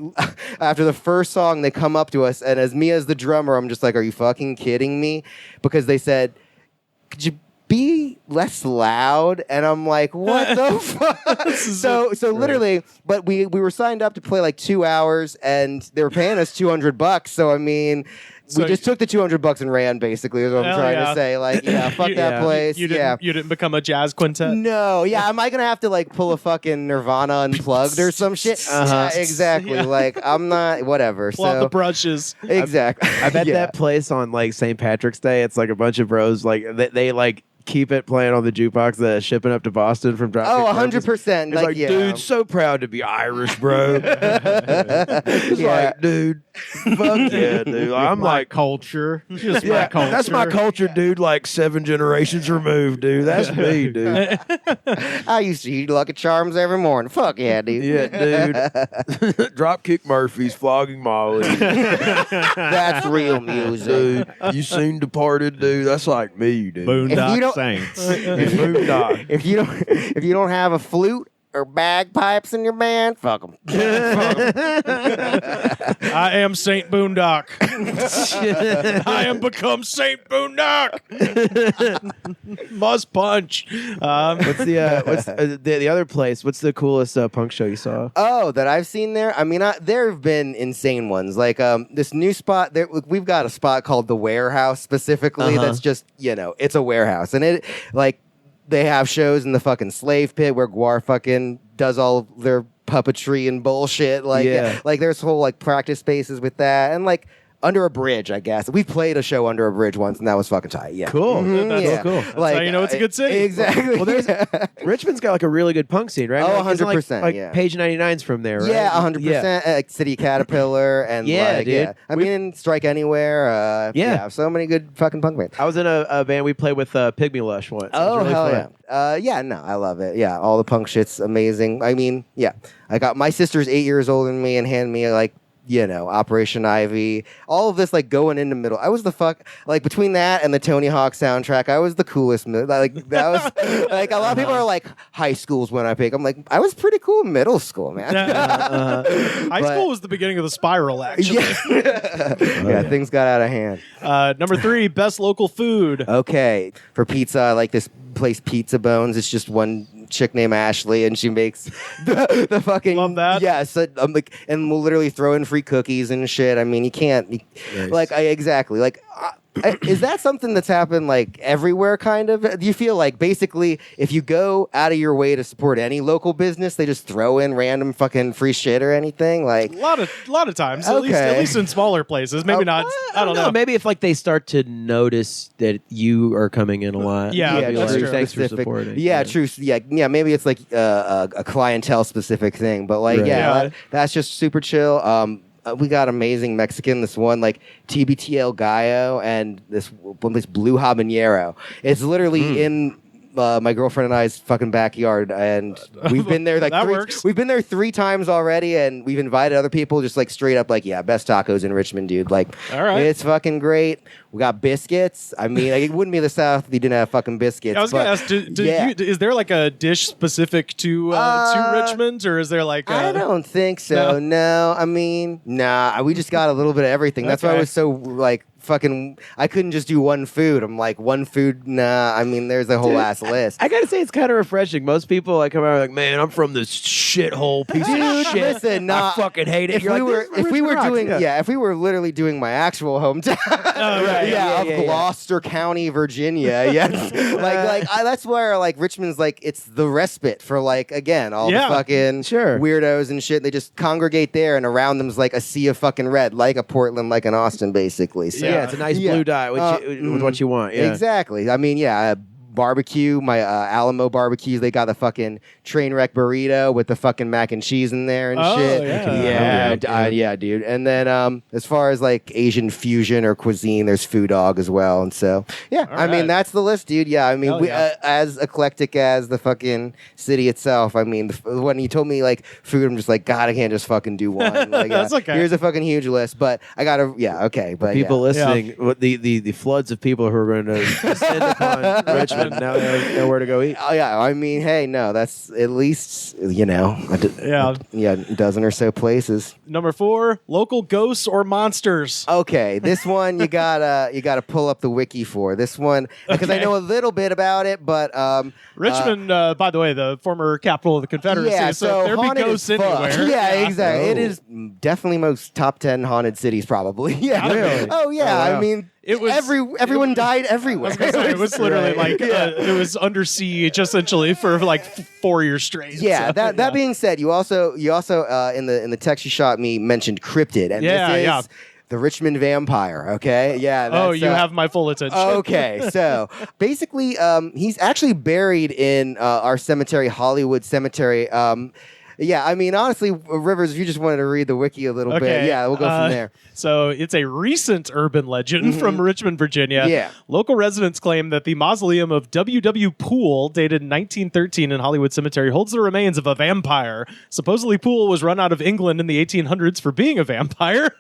after the first song, they come up to us. And as me as the drummer, I'm just like, are you fucking kidding me? Because they said, could you be less loud? And I'm like, what the fuck? So literally, but we were signed up to play like 2 hours and they were paying us $200. So I mean, we just took the $200 and ran, basically, is what I'm trying to say. Like, fuck that place. You didn't become a jazz quintet? No, am I going to have to like pull a fucking Nirvana Unplugged or some shit? Exactly. Like, I'm not, whatever. Pull out the brushes. Exactly. I bet that place on like St. Patrick's Day, it's like a bunch of bros, like they like keep it playing on the jukebox, shipping up to Boston from Dropkick. Oh, 100%. It's like, dude, so proud to be Irish, bro. It's like, dude, fuck yeah, dude. I'm like, culture. Just my culture. That's my culture, dude. Like 7 generations removed, dude. That's me, dude. I used to eat Lucky Charms every morning. Fuck yeah, dude. Yeah, dude. Dropkick Murphys, flogging Molly. That's real music. Dude, you soon departed, dude. That's like me, dude. Boondock Saints. Boondock. If you don't have a flute or bagpipes in your band, fuck them. I am Saint Boondock. I am become Saint Boondock. Must punch. What's the other place? What's the coolest punk show you saw? Oh, that I've seen there? I mean, there have been insane ones. Like this new spot, we've got a spot called The Warehouse specifically that's just, it's a warehouse. And it, like, they have shows in the fucking slave pit where Guar fucking does all of their puppetry and bullshit. Like, like there's whole like practice spaces with that, and like under a bridge, I guess. We've played a show under a bridge once, and that was fucking tight. Yeah, cool. That's cool. That's like, how you know it's a good city. Exactly. Well, Richmond's got like a really good punk scene, right? Oh, like, 100%. Like Page 99's from there, right? Yeah, 100%. Like City Caterpillar and dude. Yeah. I mean, Strike Anywhere. So many good fucking punk bands. I was in a band we played with Pygmy Lush once. Oh, really hell fun. yeah. No, I love it. Yeah, all the punk shit's amazing. I mean, I got my sister's 8 years older than me and handed me like, Operation Ivy, all of this like going into middle. I was between that and the Tony Hawk soundtrack, I was the coolest. Like that was like a lot of people are like high school's when I pick. I'm like, I was pretty cool in middle school, man. High school was the beginning of the spiral, actually. Things got out of hand. Number 3, best local food. Okay, for pizza, I like this place, Pizza Bones. It's just one chick named Ashley, and she makes the fucking love that. Yeah, so I'm like, and we'll literally throw in free cookies and shit. I mean, you can't Nice. exactly like. Is that something that's happened like everywhere? Kind of. Do you feel like basically if you go out of your way to support any local business, they just throw in random fucking free shit or anything? Like a lot of times, at least in smaller places. Maybe not. I don't know. Maybe if like they start to notice that you are coming in a lot. Yeah, they'll that's be true. Thanks for supporting. Yeah, true. Yeah. Maybe it's like a clientele specific thing, but like, Right. that's just super chill. We got amazing Mexican. This one like TBTL Gallo and this one place Blue Habanero. It's literally in my girlfriend and I's fucking backyard, and we've been there like That works. We've been there 3 times already, and we've invited other people. Just like straight up, like best tacos in Richmond, dude. Like, all right, it's fucking great. We got biscuits. I mean, like, it wouldn't be the South if you didn't have fucking biscuits. I was gonna ask, is there like a dish specific to Richmond, or is there like? I don't think so. No, I mean, nah. We just got a little bit of everything. That's why I was so like. Fucking, I couldn't just do one food. I'm like, one food, nah. I mean, there's a whole ass list. I gotta say, it's kind of refreshing. Most people like come out like, man, I'm from this shithole piece of shit. Listen, nah, I fucking hate it. If we were literally doing my actual hometown, of Gloucester County, Virginia, that's where like Richmond's like it's the respite for like again all the fucking weirdos and shit. They just congregate there, and around them's like a sea of fucking red, like a Portland, like an Austin, basically. So, yeah, it's a nice blue dye with what you want. Yeah. Exactly. I mean, barbecue, my Alamo barbecues, they got the fucking train wreck burrito with the fucking mac and cheese in there and shit. Yeah, dude. And then as far as like Asian fusion or cuisine, there's Foo Dog as well. And so, I mean, that's the list, dude. Yeah, I mean, as eclectic as the fucking city itself, I mean, when you told me like food, I'm just like, God, I can't just fucking do one. Like, that's okay. Here's a fucking huge list, but I gotta, but people listening, the floods of people who are going to descend upon Richmond. Now they know where to go eat. Oh yeah, I mean, hey, no, that's at least a dozen or so places. Number 4, local ghosts or monsters. Okay, this one you gotta pull up the wiki for this one because I know a little bit about it, but Richmond, by the way, the former capital of the Confederacy, so there be ghosts anywhere. Yeah, exactly. It is definitely most top 10 haunted cities, probably. Yeah, really? Oh yeah, I mean. It was everyone died everywhere. It was literally like it was under siege essentially for like 4 years straight. Yeah. So, that being said, you also in the text you shot me mentioned Cryptid, and this is the Richmond Vampire. Okay, yeah. Oh, you have my full attention. Okay, so basically, he's actually buried in our cemetery, Hollywood Cemetery. Yeah, I mean, honestly, Rivers, if you just wanted to read the wiki a little bit, yeah, we'll go from there. So it's a recent urban legend from Richmond, Virginia. Yeah. Local residents claim that the mausoleum of W.W. Poole, dated in 1913 in Hollywood Cemetery, holds the remains of a vampire. Supposedly, Poole was run out of England in the 1800s for being a vampire.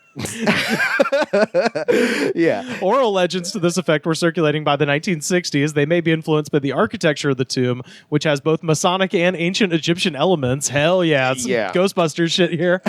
Yeah. Oral legends to this effect were circulating by the 1960s. They may be influenced by the architecture of the tomb, which has both Masonic and ancient Egyptian elements. Hell yeah. It's some Ghostbusters shit here.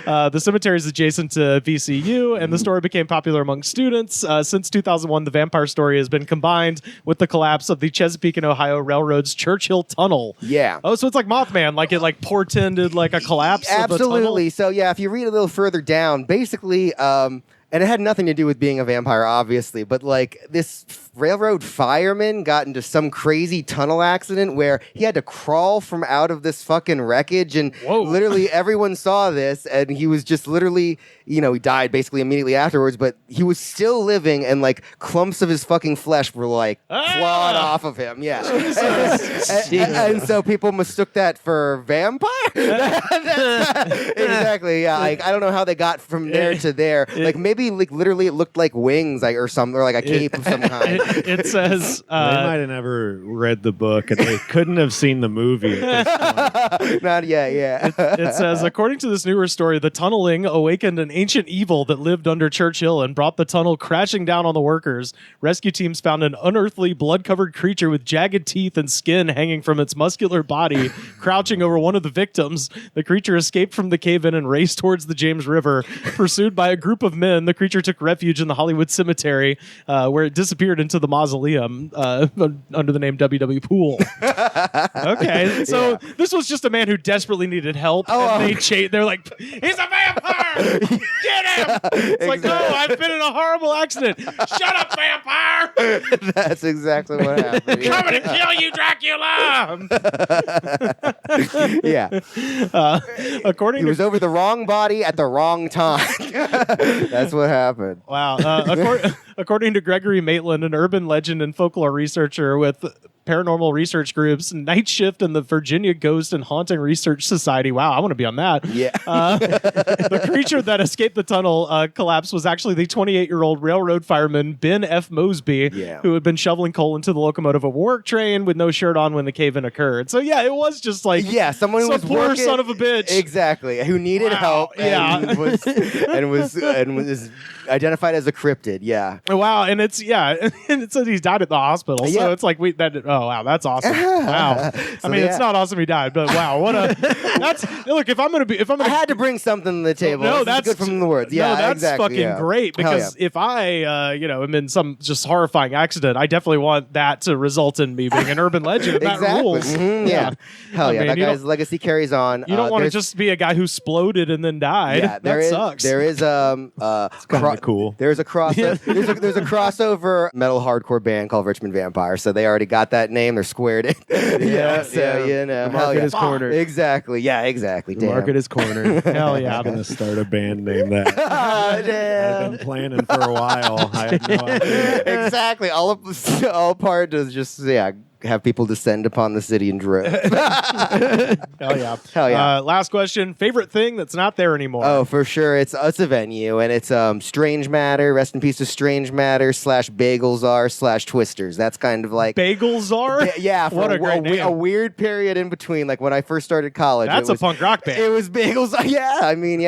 The cemetery is adjacent to VCU, and the story became popular among students. Since 2001, the vampire story has been combined with the collapse of the Chesapeake and Ohio Railroad's Churchill Tunnel. Yeah. Oh, so it's like Mothman, like it like portended like a collapse of the tunnel? Absolutely. So, yeah, if you read a little further down, basically, and it had nothing to do with being a vampire, obviously, but like this railroad fireman got into some crazy tunnel accident where he had to crawl from out of this fucking wreckage, and literally everyone saw this, and he was just literally, he died basically immediately afterwards, but he was still living, and like clumps of his fucking flesh were like clawed off of him. Yeah. And so people mistook that for vampire. Exactly. Yeah. Like, I don't know how they got from there to there. Like maybe like literally it looked like wings, or something, or like a cape of some kind. It says they might have never read the book and they couldn't have seen the movie at this point. Not yet, yeah. It says, according to this newer story, the tunneling awakened an ancient evil that lived under Churchill and brought the tunnel crashing down on the workers. Rescue teams found an unearthly, blood-covered creature with jagged teeth and skin hanging from its muscular body, crouching over one of the victims. The creature escaped from the cave-in and raced towards the James River. Pursued by a group of men, the creature took refuge in the Hollywood Cemetery, where it disappeared into the mausoleum under the name W.W. Poole. Okay, so this was just a man who desperately needed help, and they're like, he's a vampire! Get him! It's like, no, I've been in a horrible accident. Shut up, vampire! That's exactly what happened. Coming to kill you, Dracula! Yeah. According he was over the wrong body at the wrong time. That's what happened. Wow. According to Gregory Maitland, an urban legend and folklore researcher with paranormal research groups, Night Shift and the Virginia Ghost and Haunting Research Society. Wow, I want to be on that. Yeah. The creature that escaped the tunnel collapse was actually the 28-year-old railroad fireman Ben F. Mosby, who had been shoveling coal into the locomotive of a work train with no shirt on when the cave-in occurred. So yeah, it was just like someone who was poor working, son of a bitch, exactly, who needed help, and was identified as a cryptid. Yeah. Wow, and it says he's died at the hospital. So it's like oh wow, that's awesome. Wow. I mean, it's not awesome he died, but wow, look, if I'm gonna I had to bring something to the table. No, that's good from the words. Yeah, no, that's exactly, fucking great, because if I am in some just horrifying accident, I definitely want that to result in me being an urban legend. That rules. Mm-hmm, yeah. Hell yeah, that guy's legacy carries on. You don't want to just be a guy who exploded and then died. Yeah, that sucks. There is it's kind of cool. There's a there's a crossover metal hardcore band called Richmond Vampire, so they already got that name. They're squared in. The market is cornered. Exactly. Yeah, exactly. The market is cornered. Hell yeah. I'm going to start a band named that. I've been planning for a while. I have no idea. Exactly. All part is just, have people descend upon the city in droves. Hell yeah. Hell yeah. Last question. Favorite thing that's not there anymore? Oh, for sure. It's a venue, and it's Strange Matter. Rest in peace to Strange Matter / Bagels / Twisters. That's kind of like Bagels are? Yeah. For what a great name. A weird period in between, like when I first started college. That's a punk rock band. It was Bagels. Yeah. I mean,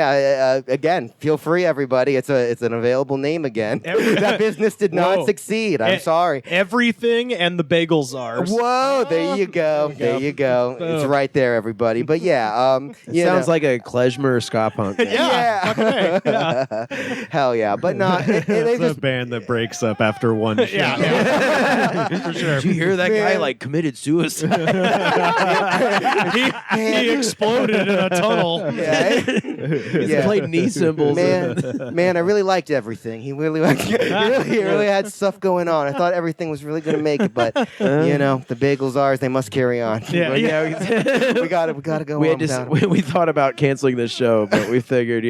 again, feel free, everybody. It's an available name again. That business did not succeed. I'm sorry. Everything and the Bagels are. Whoa, there you go. There you go. It's right there, everybody. But it sounds like a klezmer ska punk. Yeah. Hell yeah. But no, it's a band that breaks up after one show. Yeah. For sure. Did you hear that guy committed suicide? he exploded in a tunnel. He played knee cymbals. Man, I really liked everything. He really had stuff going on. I thought everything was really going to make it, but the Bagels ours, they must carry on. Yeah. we got gotta go. We thought about canceling this show, but we figured,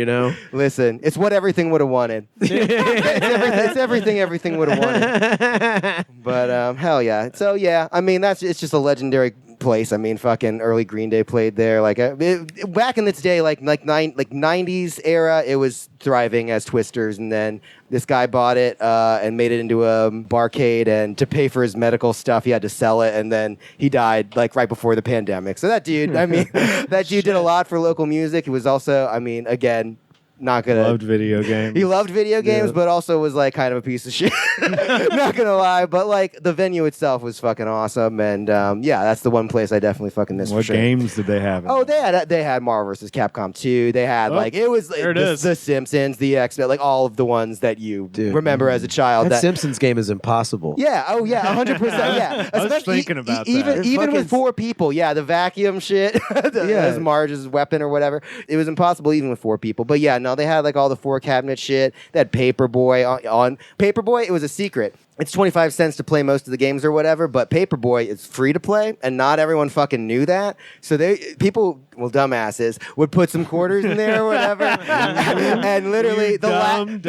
Listen, it's what everything would have wanted. It's everything everything would have wanted. But hell yeah. So yeah, I mean it's just a legendary place. I mean, fucking early Green Day played there. Like back in its day, like 90s era, it was thriving as Twisters, and then this guy bought it and made it into a barcade, and to pay for his medical stuff, he had to sell it, and then he died like right before the pandemic. So that dude, I mean, that dude did a lot for local music. He was also, I mean, again, not gonna. Loved video games. He loved video games, but also was like kind of a piece of shit. Not gonna lie, but like the venue itself was fucking awesome, and yeah, that's the one place I definitely fucking miss. What for sure. games did they have? They had Marvel vs. Capcom 2. They had the Simpsons, the X-Men, like all of the ones that you remember as a child. That Simpsons game is impossible. Yeah. Oh yeah. 100%. Yeah. I was thinking about that. Even with 4 people. Yeah. The vacuum shit. As Marge's weapon or whatever. It was impossible even with 4 people. But yeah, no, they had like all the 4 cabinet shit. They had Paperboy on Paperboy. It was a secret. It's 25 cents to play most of the games or whatever, but Paperboy is free to play, and not everyone fucking knew that. So people, dumbasses, would put some quarters in there or whatever, and literally dumb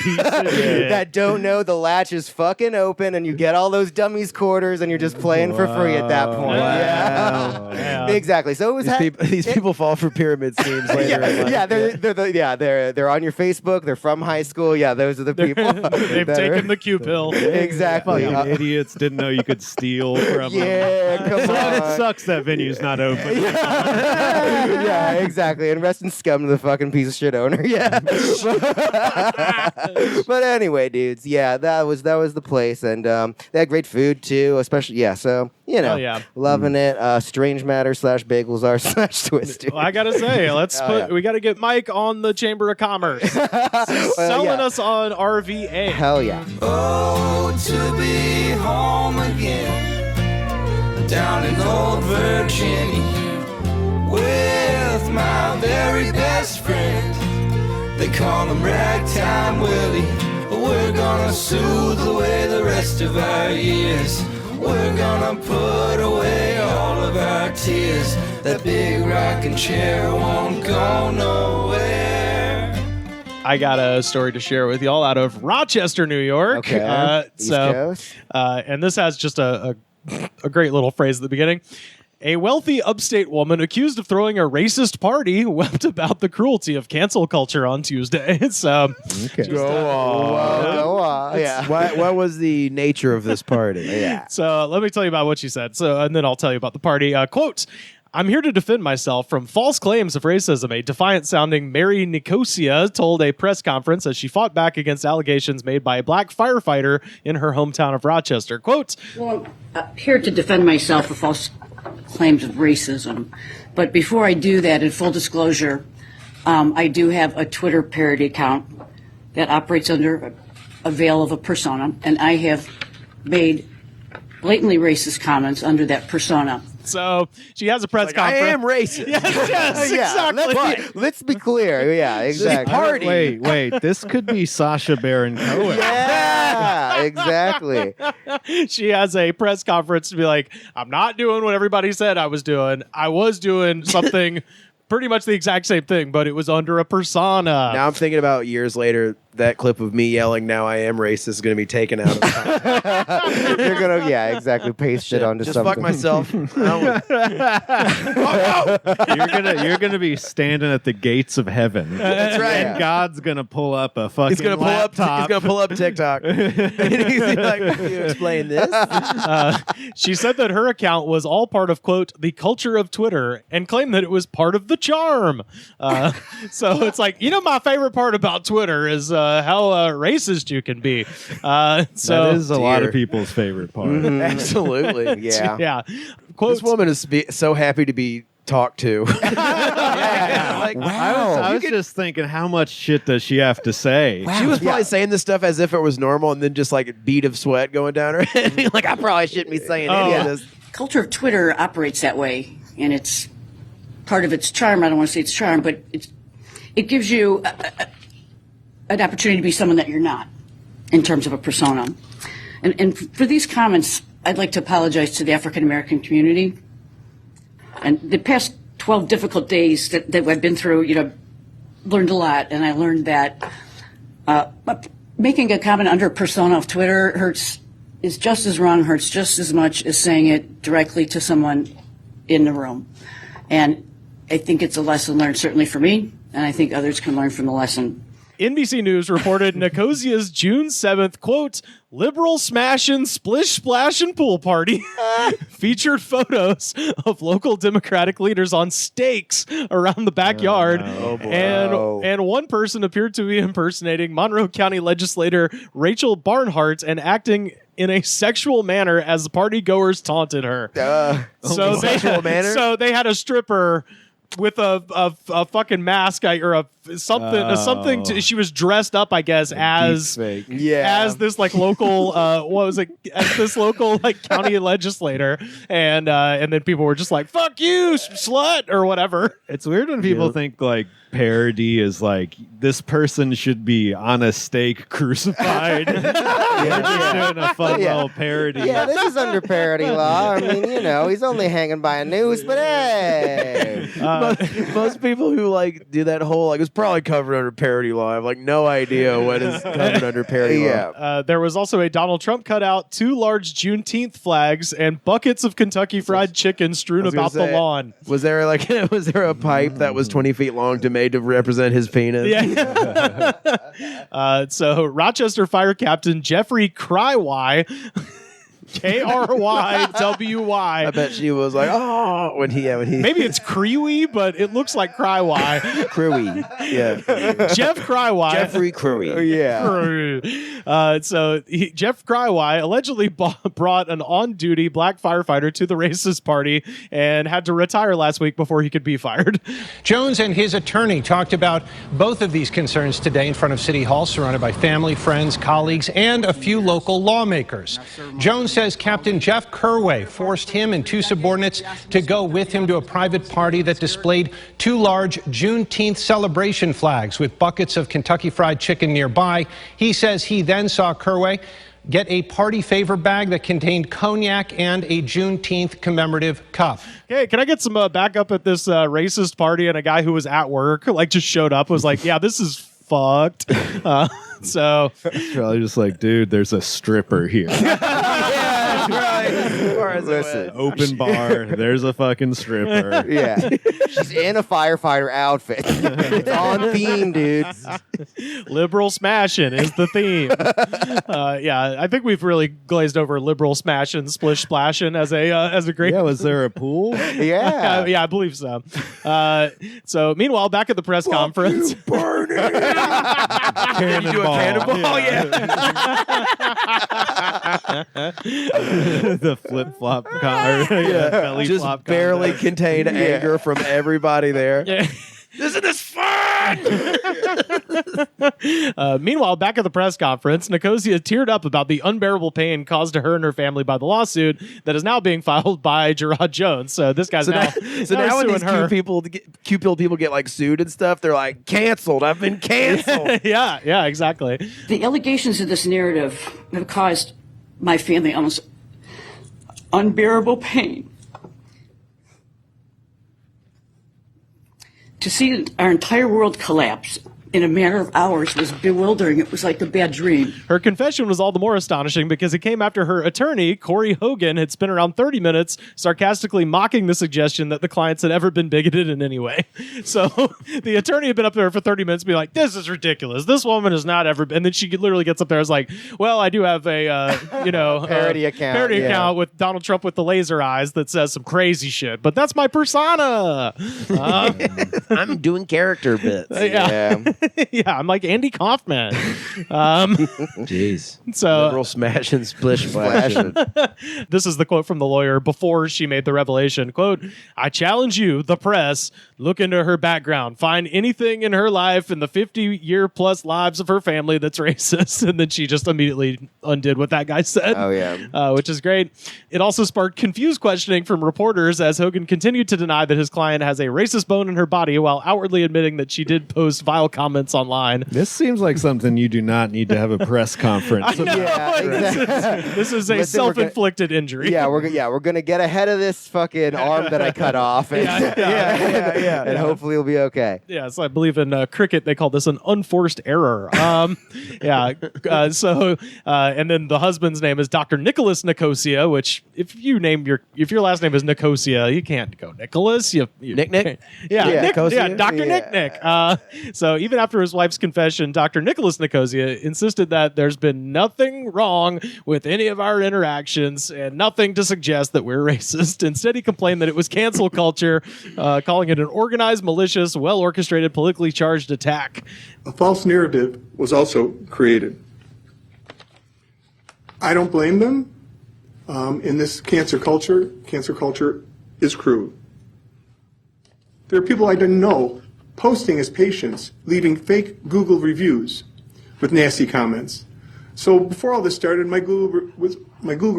piece of shit that don't know the latch is fucking open, and you get all those dummies quarters, and you're just playing for free at that point. Wow. Yeah, exactly. So it was these people fall for pyramid schemes later. They're on your Facebook. They're from high school. Yeah, those are the people. They've taken the Q pill. Exactly. Fucking idiots didn't know you could steal from them. Yeah, come on. It sucks that venue's not open. Yeah, exactly. And rest in scum to the fucking piece of shit owner. Yeah. But anyway, dudes, yeah, that was the place, and they had great food too, especially so loving it. Strange Matter /Bagels R /Twister. Well, I gotta say, we gotta get Mike on the Chamber of Commerce selling us on RVA. Hell yeah. Oh, to be home again, down in old Virginia, with my very best friend. They call him Ragtime Willie. We're gonna soothe away the rest of our years. We're gonna put away all of our tears. That big rocking chair won't go nowhere. I got a story to share with y'all out of Rochester, New York. Okay. East Coast. And this has just a great little phrase at the beginning. A wealthy upstate woman accused of throwing a racist party wept about the cruelty of cancel culture on Tuesday. So, go on. Yeah. What was the nature of this party? Yeah. So let me tell you about what she said. So, and then I'll tell you about the party. Quote, I'm here to defend myself from false claims of racism, a defiant-sounding Mary Nicosia told a press conference as she fought back against allegations made by a black firefighter in her hometown of Rochester. Quote, well, I'm here to defend myself from false claims of racism. But before I do that, in full disclosure, I do have a Twitter parody account that operates under a veil of a persona, and I have made blatantly racist comments under that persona. So she has a press conference. I am racist. Yes, exactly. Let's be clear. Yeah, exactly. Party. Wait. This could be Sacha Baron Cohen. Yeah, exactly. She has a press conference to be like, I'm not doing what everybody said I was doing. I was doing something pretty much the exact same thing, but it was under a persona. Now I'm thinking about years later, that clip of me yelling, "Now I am racist," is going to be taken out of time. You're going to, exactly, paste shit onto just something. Fuck myself. You're gonna be standing at the gates of heaven. That's right. And God's gonna pull up a fucking He's going to pull up TikTok. And he's like, "Can you explain this?" She said that her account was all part of, quote, the culture of Twitter, and claimed that it was part of the charm. So it's like, my favorite part about Twitter is how racist you can be. That is a lot of people's favorite part. Mm-hmm. Absolutely. Yeah. This woman is so happy to be talked to. I was just thinking, how much shit does she have to say? Wow. She was probably saying this stuff as if it was normal, and then just like a bead of sweat going down her head. Like, I probably shouldn't be saying any of this. Culture of Twitter operates that way, and it's part of its charm. I don't want to say it's charm, but it gives you an opportunity to be someone that you're not in terms of a persona. And for these comments, I'd like to apologize to the African American community. And the past 12 difficult days that I've been through, learned a lot. And I learned that making a comment under a persona of Twitter is just as wrong, hurts just as much as saying it directly to someone in the room. And I think it's a lesson learned, certainly for me, and I think others can learn from the lesson. NBC News reported Nicosia's June 7th, quote, liberal smashing, splish splashing pool party featured photos of local Democratic leaders on stakes around the backyard. And one person appeared to be impersonating Monroe County legislator Rachel Barnhart and acting in a sexual manner as the party goers taunted her. So they had a stripper with a fucking mask or something. She was dressed up, I guess, as this like local as this local like county legislator, and then people were just like, "Fuck you, slut," or whatever. It's weird when people think like parody is like this person should be on a stake crucified. They're just doing a fun little parody. Yeah, this is under parody law. I mean, he's only hanging by a noose, but hey. Most people who like do that whole it's probably covered under parody law. I have like no idea what is covered under parody law. There was also a Donald Trump cutout, 2 large Juneteenth flags, and buckets of Kentucky Fried Chicken strewn about the lawn. Was there a pipe that was 20 feet long made to represent his penis? Yeah. So Rochester Fire Captain Jeffrey Crywye. Kryywy. I bet she was like, oh, when he maybe it's Crewy, but it looks like Crywye. Crewy, yeah. Jeff Crywye. Jeffrey Crewy, yeah. Jeff Crywye allegedly brought an on-duty black firefighter to the racist party and had to retire last week before he could be fired. Jones and his attorney talked about both of these concerns today in front of City Hall, surrounded by family, friends, colleagues, and a few local lawmakers. Jones says Captain Jeff Crywye forced him and 2 subordinates to go with him to a private party that displayed 2 large Juneteenth celebration flags with buckets of Kentucky Fried Chicken nearby. He says he then saw Crywye get a party favor bag that contained cognac and a Juneteenth commemorative cup. Okay, can I get some backup at this racist party? And a guy who was at work just showed up, was like, yeah, this is fucked. So probably just like, dude, there's a stripper here. Listen, open bar. There's a fucking stripper. Yeah, she's in a firefighter outfit. It's on theme, dude. Liberal smashing is the theme. I think we've really glazed over liberal smashing, splish splashing as a great. Yeah, was there a pool? Yeah, yeah, I believe so. So meanwhile, back at the press conference, cannonball. Yeah. The flip flop car, belly just flop barely contest. contained anger from everybody there. Yeah. Isn't this fun? Meanwhile, back at the press conference, Nicosia teared up about the unbearable pain caused to her and her family by the lawsuit that is now being filed by Gerard Jones. So this guy's now when these cute people get like sued and stuff, they're like, canceled. I've been canceled. yeah, exactly. The allegations of this narrative have caused my family almost unbearable pain. To see our entire world collapse in a matter of hours was bewildering. It was like a bad dream. Her confession was all the more astonishing because it came after her attorney, Corey Hogan, had spent around 30 minutes sarcastically mocking the suggestion that the clients had ever been bigoted in any way. So the attorney had been up there for 30 minutes being like, this is ridiculous. This woman has not ever been. And then she literally gets up there and is like, well, I do have a, parody account with Donald Trump with the laser eyes that says some crazy shit. But that's my persona. I'm doing character bits. Yeah, I'm like Andy Kaufman. Jeez. So liberal smashing, splish splashing. This is the quote from the lawyer before she made the revelation. Quote, I challenge you, the press, look into her background. Find anything in her life in the 50-year plus lives of her family that's racist. And then she just immediately undid what that guy said. Oh, yeah. Which is great. It also sparked confused questioning from reporters as Hogan continued to deny that his client has a racist bone in her body while outwardly admitting that she did post vile comments comments online. This seems like something you do not need to have a press conference about. Yeah, exactly. This is a Listen, we're gonna- self-inflicted injury. Yeah, we're gonna get ahead of this fucking arm that I cut off, and, and hopefully it'll be okay. Yeah, so I believe in cricket they call this an unforced error. And then the husband's name is Dr. Nicholas Nicosia, which if your last name is Nicosia, you can't go Nicholas. Nick? Yeah, Nicosia? Dr. Yeah. Nick. So even after his wife's confession, Dr. Nicholas Nicosia insisted that there's been nothing wrong with any of our interactions and nothing to suggest that we're racist. Instead, he complained that it was cancel culture, calling it an organized, malicious, well-orchestrated, politically charged attack. A false narrative was also created. I don't blame them. In this cancer culture is crude. There are people I didn't know posting as patients, leaving fake Google reviews with nasty comments. So before all this started, my Google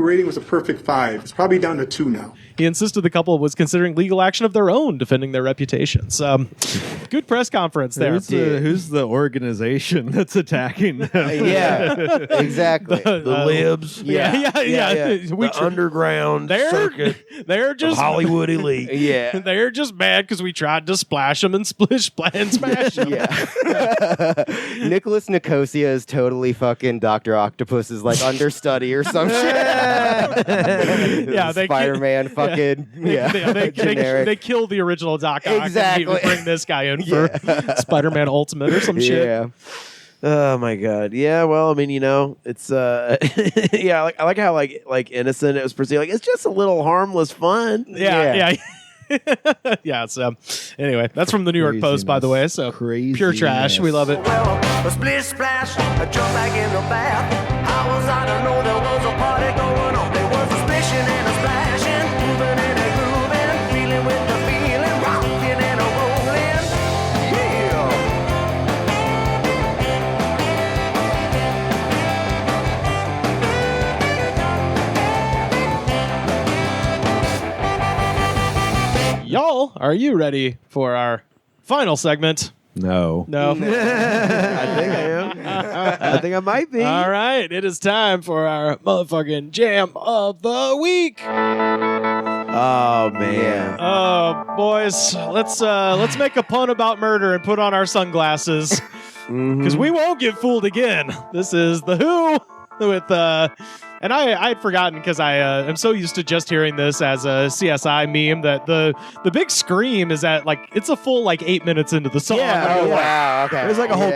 rating was a perfect 5. It's probably down to 2 now. He insisted the couple was considering legal action of their own, defending their reputations. Good press conference there. Who's the organization that's attacking them? Yeah, Exactly. the libs. Yeah. The underground circuit. They're just Hollywood elite. Yeah. They're just mad because we tried to splash them and smash them. Yeah. Nicholas Nicosia is totally fucking Dr. Octopus's like understudy or some shit. Yeah, Spider-Man fucking generic. they kill the original Doc Ock Exactly. and bring this guy in for Spider-Man Ultimate or some shit. Yeah. Oh my god. Yeah. Well, I mean, it's yeah. I like how like innocent it was perceived. Like it's just a little harmless fun. Yeah. Yeah. So anyway, that's from the New York Post, by the way. So pure trash. We love it. Well, a splish splash, a jump back in the bath. How was I to know there was a party going on? There was a splishing and a splashing, moving and a grooving, feeling with the feeling, rocking and a rolling. Yeah. Y'all, are you ready for our final segment? No. No. I think I am. I think I might be. All right, it is time for our motherfucking jam of the week. Oh man. Oh, boys, let's make a pun about murder and put on our sunglasses because we won't get fooled again. This is The Who with and I had forgotten because I am so used to just hearing this as a CSI meme that the big scream is at like it's a full 8 minutes into the song. Yeah. Oh, wow. Okay. There's like a whole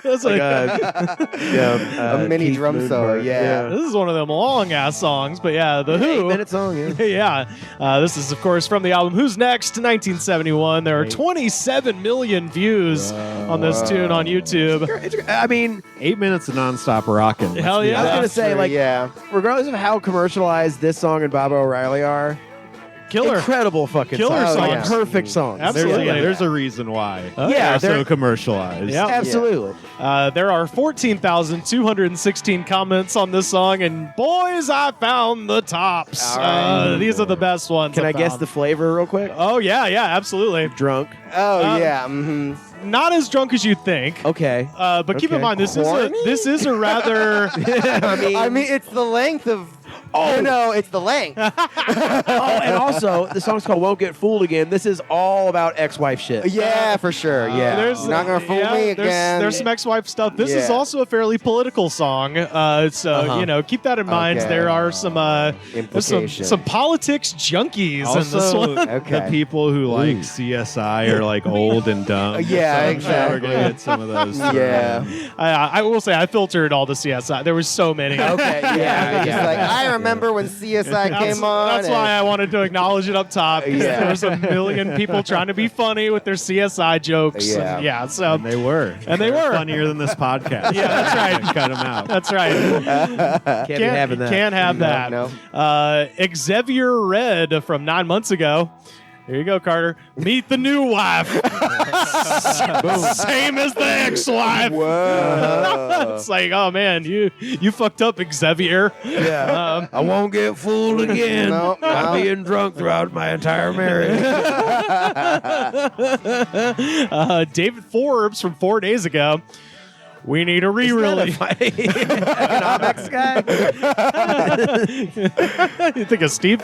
It's like, a mini drum mood solo. part. Yeah. this is one of them long ass songs, but yeah, The Who. 8-minute song. Yeah. Yeah, this is of course from the album Who's Next, 1971. There are 27 million views on this tune on YouTube. I mean, 8 minutes of nonstop rocking. Hell yeah. I was gonna say, true, like, yeah. regardless of how commercialized this song and Baba O'Reilly are, Killer. incredible fucking Killer songs. songs. Like, perfect songs. Absolutely. There's a reason why. Yeah, they're they're- so commercialized. Yeah. Absolutely. There are 14,216 comments on this song, and boys, I found the tops. All right. These are the best ones. Can I guess found. the flavor real quick? Oh yeah, absolutely. Drunk. Oh, yeah. Mm-hmm. Not as drunk as you think. Okay. But keep in Okay. mind, this Corny? is a rather. I mean, it's the length of. Oh no, it's the length. Oh, and also, the song's called "Won't Get Fooled Again." This is all about ex-wife shit. Yeah, for sure. Yeah, There's not gonna fool me again. There's some ex-wife stuff. This is Yeah. also a fairly political song, so keep that in mind. Okay. There are some there's Implications. some politics junkies in this Also, one. Okay. the people who like CSI are like old and dumb. Yeah, So I'm exactly. sure we're gonna get some of those. Yeah. I will say I filtered all the CSI. There was so many. Okay. Yeah. Just yeah. like I remember when CSI came on. That's why I wanted to acknowledge it up top. 'Cause Yeah. There was a million people trying to be funny with their CSI jokes. Yeah. And yeah, so And they were. And they were. funnier than this podcast. Yeah, that's right. Cut them out. that's right. Can't be having that. Can't have No, that. no. Xavier Red from 9 months ago. Here you go, Carter. Meet the new wife. Same as the ex-wife. Whoa. It's like, oh man, you fucked up, Xavier. Yeah. I won't get fooled again. No. I'm being drunk throughout my entire marriage. David Forbes from 4 days ago. We need a re-release. Economics guy? You think of Steve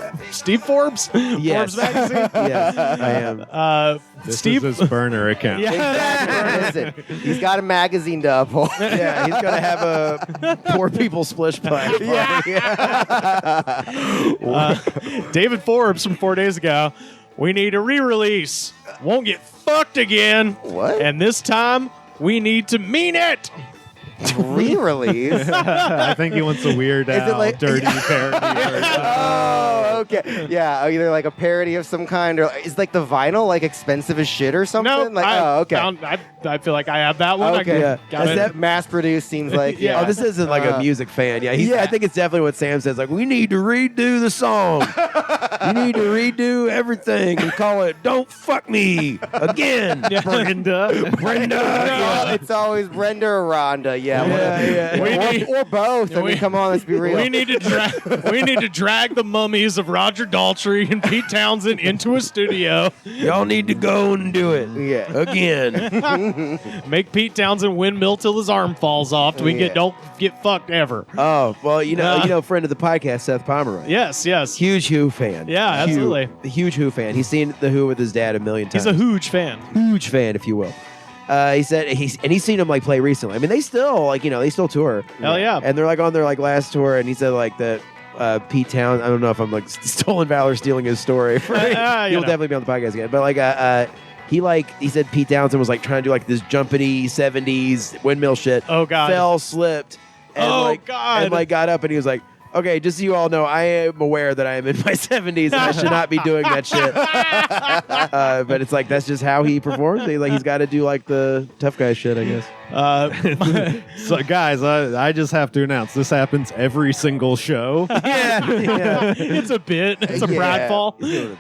Forbes? Yes. Forbes magazine? Yes, I am. This Steve. is his burner account. Listen, he's got a magazine to uphold. Yeah, he's going to have a poor people splish punch. David Forbes from 4 days ago. We need a re-release. Won't get fucked again. What? And this time, we need to mean it. Re-release? I think he wants a Weird Is it Al like- dirty parody. Oh, okay. Yeah, either like a parody of some kind, or is like the vinyl like expensive as shit or something? No, Okay. I feel like I have that one. Okay. Yeah. Got Is it. that- Mass-produced seems like. Yeah. Oh, this isn't like a music fan. Yeah, Yeah. I think it's definitely what Sam says. Like, we need to redo the song. You need to redo everything and call it "Don't Fuck Me Again." Brenda. Brenda. It's always Brenda or Rhonda. Yeah. Yeah. We need- Or both. I mean, come on, let's be real. We need to drag the mummies of Roger Daltrey and Pete Townsend into a studio. Y'all need to go and do it. Yeah. Again. Make Pete Townsend windmill till his arm falls off. We Yeah. don't get fucked ever. Oh, well, you know, friend of the podcast, Seth Pomeroy. Yes. Huge Who fan. Yeah, absolutely. Huge Who fan. He's seen The Who with his dad a million times. He's a huge fan. huge fan, if you will. He said he's seen him like play recently. I mean, they still tour. Hell yeah. And they're like on their like last tour, and he said like that Pete Townsend. I don't know if I'm like stolen valor stealing his story. He'll definitely be on the podcast again. But like he said Pete Townsend was like trying to do like this jumpity 70s windmill shit. Oh, God. Fell, slipped. And, God. And like got up, and he was like, okay, just so you all know, I am aware that I am in my 70s and I should not be doing that shit. But it's like, that's just how he performs. He's got to do like the tough guy shit, I guess. So, guys, I just have to announce this happens every single show. Yeah. It's a bit. It's a Yeah. pratfall.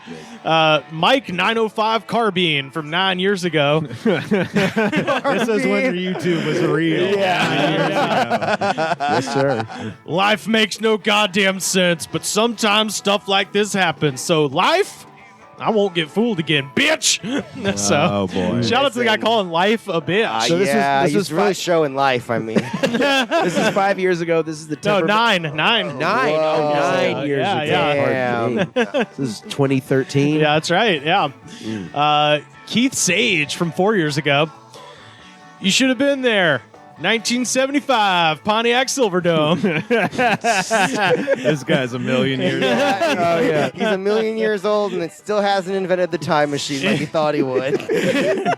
Mike 905 Carbine from 9 years ago. This is when YouTube was real. Yes, sir. Life makes no goddamn sense, but sometimes stuff like this happens. So life, I won't get fooled again, bitch. So, Oh, boy. shout out to the guy calling life a bitch. So this he's was really five- showing life. I mean, This is 5 years ago. This is the No, temperament- 9. 9. Oh, Whoa. 9 years Yeah, ago. yeah. Pardon me. This is 2013. Yeah, that's right. Yeah. Keith Sage from 4 years ago. You should have been there. 1975 Pontiac Silverdome. This guy's a million years old. Oh yeah, he's a million years old and it still hasn't invented the time machine like he thought he would.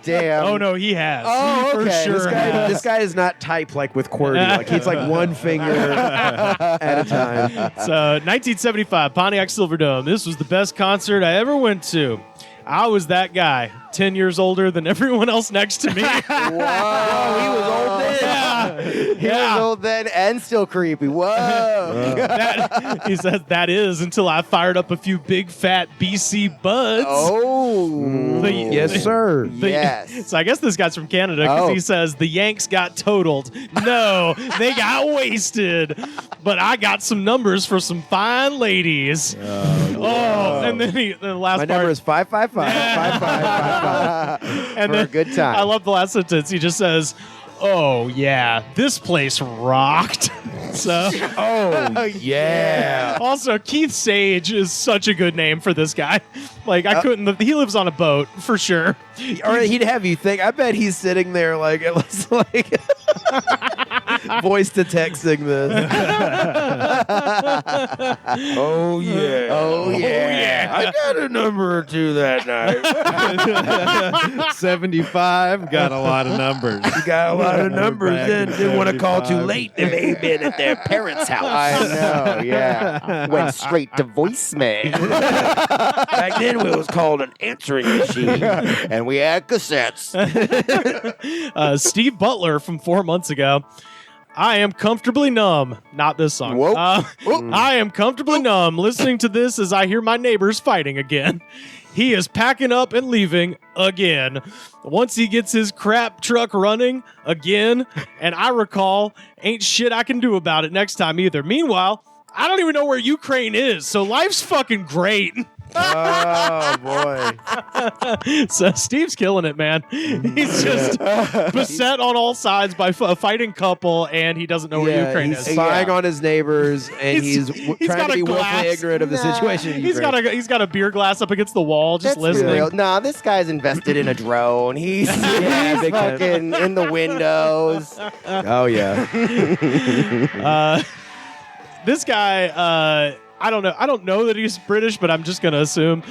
Damn. Oh no, he has. Oh, He okay. for sure. has. This guy is not type like with QWERTY. Like he's like one finger at a time. So 1975 Pontiac Silverdome. This was the best concert I ever went to. I was that guy, 10 years older than everyone else next to me. Whoa, he was old then. He was old then and still creepy. Whoa. He says that is until I fired up a few big fat BC buds. Oh. Yes, sir. Yes. So I guess this guy's from Canada because Oh. he says the Yanks got totaled. No, they got wasted. But I got some numbers for some fine ladies. And then the last My part. number is 555. 5555. and For a then good time. I love the last sentence. He just says, "Oh yeah, this place rocked." So. Oh, yeah. Also, Keith Sage is such a good name for this guy. Like, I couldn't. He lives on a boat for sure. Or he'd have you think. I bet he's sitting there like it was like voice to texting this. Oh yeah. Oh yeah. I got a number or two that night. 75, got a lot of numbers. You got a lot of numbers. Back Then in didn't want to call too 75. late. They may have been at their parents' house. I know, yeah. Went straight to voicemail. Back then, it was called an answering machine. And we had cassettes. Steve Butler from 4 months ago. I am comfortably numb. Not this song. Whoa. I am comfortably numb listening to this as I hear my neighbors fighting again. He is packing up and leaving again. Once he gets his crap truck running again, and I recall, ain't shit I can do about it next time either. Meanwhile, I don't even know where Ukraine is, so life's fucking great. Oh boy! So Steve's killing it, man. He's just beset on all sides by a fighting couple, and he doesn't know where Ukraine he's is. spying on his neighbors, and he's got trying to a be glass. willfully ignorant of the situation. in He's Ukraine. he's got a beer glass up against the wall, just That's listening. real. Nah, this guy's invested in a drone. He's, Yeah, he's big time. fucking in the windows. Oh yeah. This guy, I don't know that he's British, but I'm just gonna assume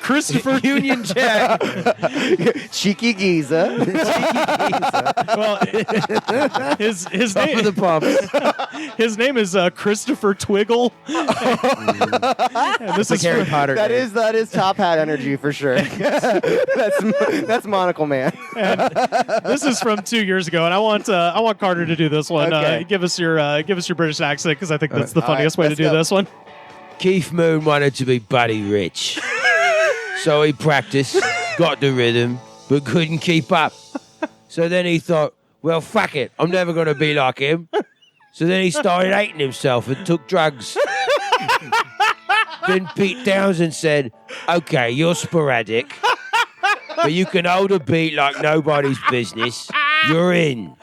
Christopher Union Jack. Cheeky Giza. Well, his Top name of the pumps. his name is Christopher Twiggle. And this is Harry from- Potter. That name. is top hat energy for sure. that's Monocle Man. this is from 2 years ago, and I want Carter to do this one. Okay. Give us your British accent because I think that's the All right, funniest way to let's do go. this one. Keith Moon wanted to be buddy rich. So he practiced, got the rhythm, but couldn't keep up. So then he thought, well, fuck it, I'm never going to be like him. So then he started hating himself and took drugs. Then Pete Townsend said, okay, you're sporadic, but you can hold a beat like nobody's business. You're in.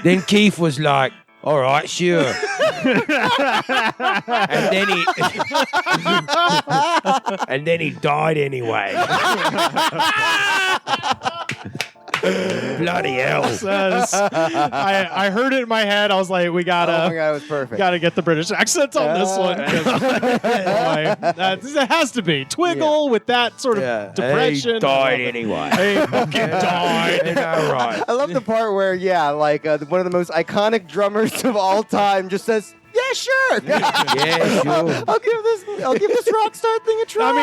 Then Keith was like, all right, sure. and then he died anyway. Bloody hell. I heard it in my head. I was like, we Oh my gotta god, it was perfect. get the British accent on this one. 'cause- anyway, it has to be Twiggle with that sort of depression. He died anyway. He fucking died. All right. I love the part where, one of the most iconic drummers of all time just says, "Yeah, sure. Yeah, sure. I'll give this rock star thing a try." I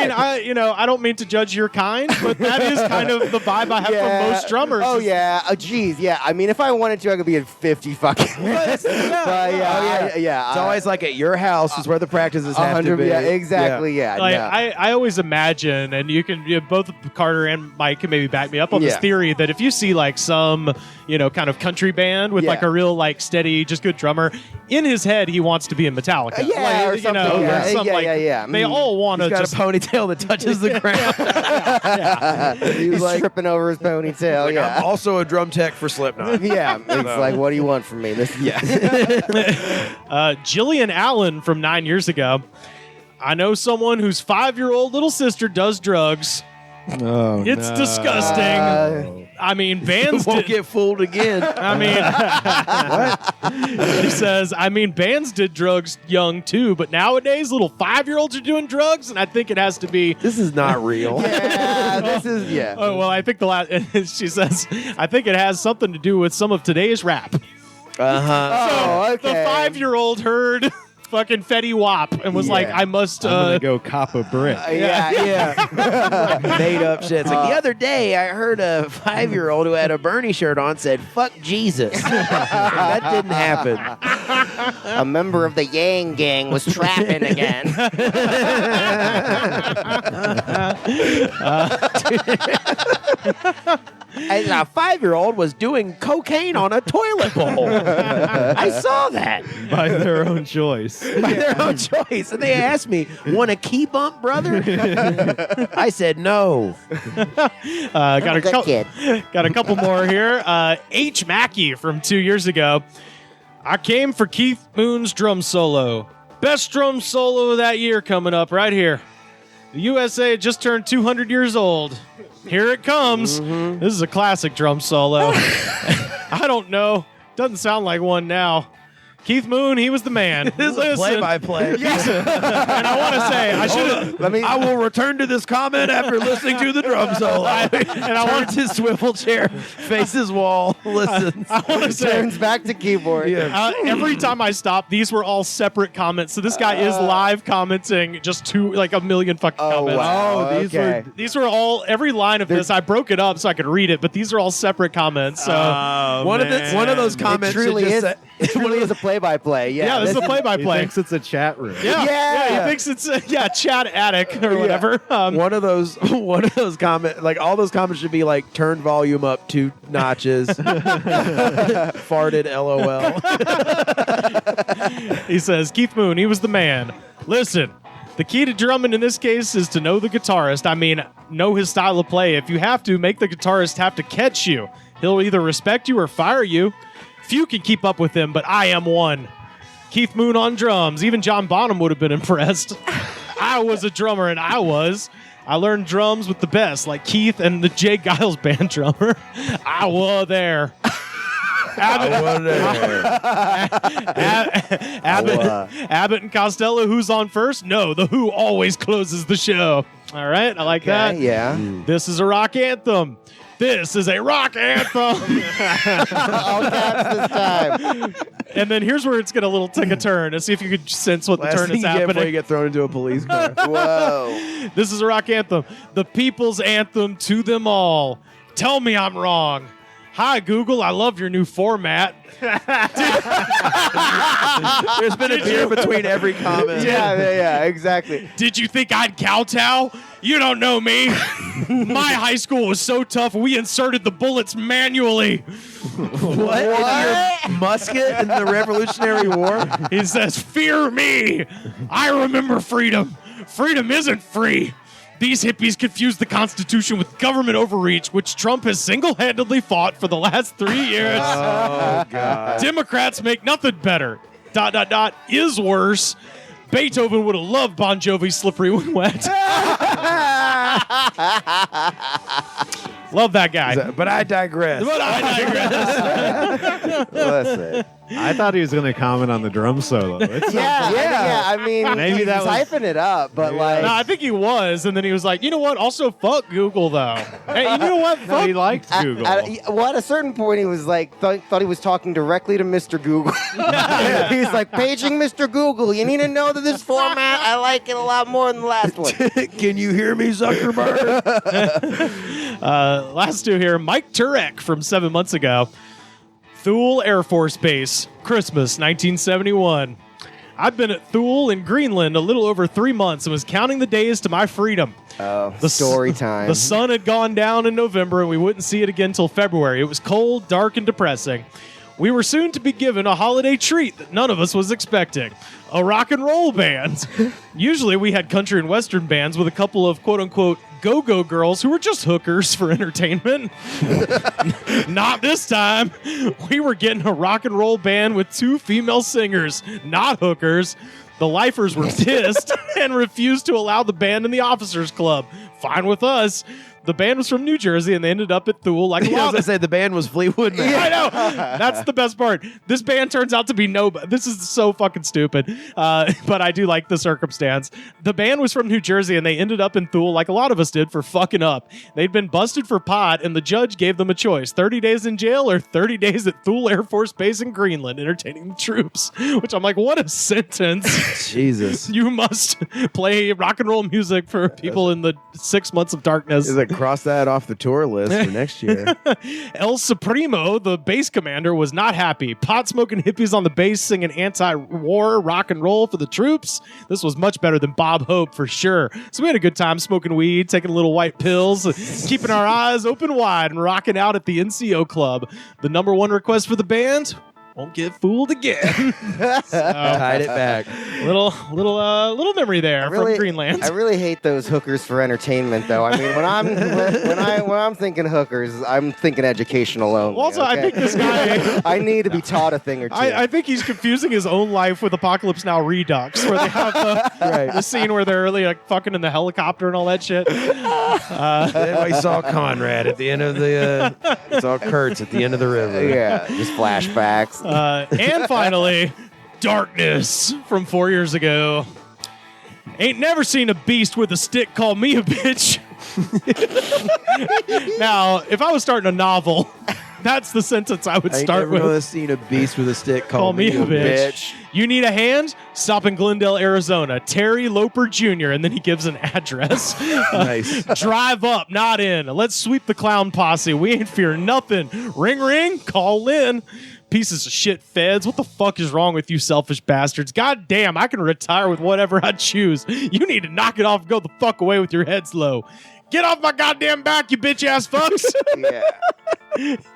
mean, I don't mean to judge your kind, but that is kind of the vibe I have from most drummers. Oh yeah. Oh geez. Yeah. I mean, if I wanted to, I could be at 50 fucking. But It's always like at your house is where the practices have to be. Yeah. Exactly. Yeah. Like, no. I always imagine, and both Carter and Mike can maybe back me up on this Yeah. theory that if you see like some, kind of country band with like Yeah. a real like steady, just good drummer, in his head he wants to be in Metallica. Yeah, or something. Yeah, some, yeah, like, yeah. They all want to He's got just a ponytail that touches the ground. He's like- tripping over his ponytail. Like, yeah. I'm also a drum tech for Slipknot. Yeah, it's like, what do you want from me? This, Jillian Allen from 9 years ago. I know someone whose 5-year-old little sister does drugs. Oh, It's no. disgusting. I mean, bands Won't did, get fooled again. I mean, she says, I mean, bands did drugs young too, but nowadays little 5-year-olds are doing drugs, and I think it has to be. This is not real. yeah, this is Oh well, I think the last. She says, I think it has something to do with some of today's rap. Uh-huh. Oh, okay. The 5-year-old heard fucking Fetty Wap and was like, I must. I'm gonna go cop a brick. Yeah. Made up shit. It's like the other day I heard a 5-year-old who had a Bernie shirt on said, fuck Jesus. That didn't happen. A member of the Yang Gang was trapping again. And a 5-year-old was doing cocaine on a toilet bowl. I saw that By their own choice. by their own choice. And they asked me, want a key bump, brother? I said no. Got a Good kid. Got a couple more here. H. Mackey from 2 years ago. I came for Keith Moon's drum solo. Best drum solo of that year coming up right here. The USA just turned 200 years old. Here it comes. This is a classic drum solo. I don't know. Doesn't sound like one now. Keith Moon, he was the man. This is a play-by-play. And I want to say, I should have. I will return to this comment after listening to the drum solo. And I want Turns his swivel chair, faces wall, listens. I want to say, Turns back to keyboard. every time I stop, these were all separate comments. So this guy is live commenting just like a million fucking comments. Wow. Oh, these okay. These were all every line of this. I broke it up so I could read it, but these are all separate comments. So One of those comments should truly just is. say, It really is a play-by-play. Yeah, this is a He play-by-play. thinks it's a chat room. Yeah, he thinks it's chat attic or whatever. One of those comments, like all those comments should be like turned volume up 2 notches, farted LOL. He says, Keith Moon, he was the man. Listen, the key to drumming in this case is to know the guitarist. I mean, know his style of play. If you have to, make the guitarist have to catch you. He'll either respect you or fire you. Few can keep up with him, but I am one. Keith Moon on drums. Even John Bonham would have been impressed. I was a drummer, and I learned drums with the best, like Keith and the Jay Giles band drummer. I was there. Abbott and Costello, who's on first? No, the Who always closes the show. All right, I like that. Yeah. This is a rock anthem. This is a rock anthem. All caps this time. And then here's where it's going to take a turn. And see if you could sense what Last the turn thing is you get before you happening. get thrown into a police car. Whoa. This is a rock anthem. The people's anthem to them all. Tell me I'm wrong. Hi, Google. I love your new format. There's been a beer between every comment. Yeah, exactly. Did you think I'd kowtow? You don't know me. My high school was so tough, we inserted the bullets manually. What? In your musket in the Revolutionary War? He says, fear me. I remember freedom. Freedom isn't free. These hippies confuse the Constitution with government overreach, which Trump has single-handedly fought for the last 3 years. Oh, God. Democrats make nothing better. ... is worse. Beethoven would have loved Bon Jovi's Slippery When Wet. Love that guy. But I digress. Listen. I thought he was going to comment on the drum solo. Yeah. I mean, Maybe he's that was- hyping it up, but like, No, I think he was, and then he was like, you know what? Also, fuck Google, though. Hey, you know what? No, Fuck. he liked Google. At a certain point, he was like, thought he was talking directly to Mr. Google. He's like, paging Mr. Google. You need to know that this format, I like it a lot more than the last one. Can you hear me, Zuckerberg? Last two here. Mike Turek from 7 months ago. Thule Air Force Base, Christmas 1971. I've been at Thule in Greenland a little over 3 months and was counting the days to my freedom. Oh, story time. The sun had gone down in November and we wouldn't see it again until February. It was cold, dark, and depressing. We were soon to be given a holiday treat that none of us was expecting. A rock and roll band. Usually we had country and western bands with a couple of quote-unquote go-go girls who were just hookers for entertainment. Not this time. We were getting a rock and roll band with 2 female singers, not hookers. The lifers were pissed and refused to allow the band in the officers' club. Fine with us. The band was from New Jersey, and they ended up at Thule like a I was lot going to say the band was Fleetwood Mac. I know. That's the best part. This band turns out to be this is so fucking stupid. But I do like the circumstance. The band was from New Jersey, and they ended up in Thule like a lot of us did for fucking up. They'd been busted for pot, and the judge gave them a choice: 30 days in jail or 30 days at Thule Air Force Base in Greenland entertaining the troops. Which I'm like, what a sentence. Jesus. You must play rock and roll music for people in the 6 months of darkness. Is like cross that off the tour list for next year. El Supremo, the base commander, was not happy. Pot-smoking hippies on the base singing anti-war rock and roll for the troops. This was much better than Bob Hope for sure. So we had a good time smoking weed, taking little white pills, keeping our eyes open wide, and rocking out at the NCO club. The number one request for the band: won't get fooled again. Tied it back. Little memory there from Greenland. I really hate those hookers for entertainment, though. I mean, when I'm thinking hookers, I'm thinking educational only. Also, I think this guy. I need to be taught a thing or two. I think he's confusing his own life with Apocalypse Now Redux, where they have the scene where they're really like fucking in the helicopter and all that shit. Then we saw Conrad at the end of the. Saw Kurtz at the end of the river. Yeah, just flashbacks. And finally, Darkness from 4 years ago. Ain't never seen a beast with a stick call me a bitch. Now, if I was starting a novel, that's the sentence I would start with. I've never seen a beast with a stick Call me a bitch. You need a hand? Stop in Glendale, Arizona. Terry Loper Jr. And then he gives an address. Nice. Drive up, not in. Let's sweep the clown posse. We ain't fear nothing. Ring, ring. Call in. Pieces of shit feds. What the fuck is wrong with you selfish bastards? God damn, I can retire with whatever I choose. You need to knock it off and go the fuck away with your heads low. Get off my goddamn back, you bitch ass fucks. Yeah.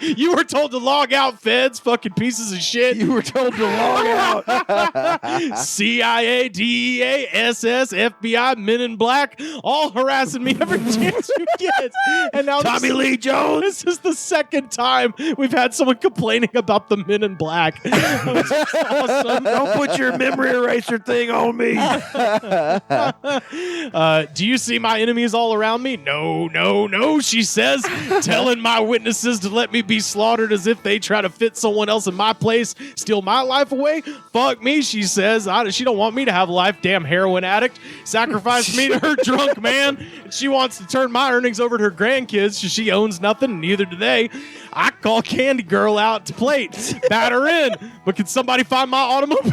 You were told to log out, feds, fucking pieces of shit. You were told to log out. CIA, DEA, SS, FBI, Men in Black, all harassing me every chance you get. And now Tommy Lee Jones. This is the second time we've had someone complaining about the Men in Black. That was awesome. Don't put your memory eraser thing on me. Do you see my enemies all around me? No, no, no, she says, telling my witnesses to let me be slaughtered as if they try to fit someone else in my place, steal my life away. Fuck me, she says. She don't want me to have a life, damn heroin addict. Sacrifice me to her drunk man. She wants to turn my earnings over to her grandkids. She owns nothing, and neither do they. I call Candy Girl out to plate, bat her in, but can somebody find my automobile?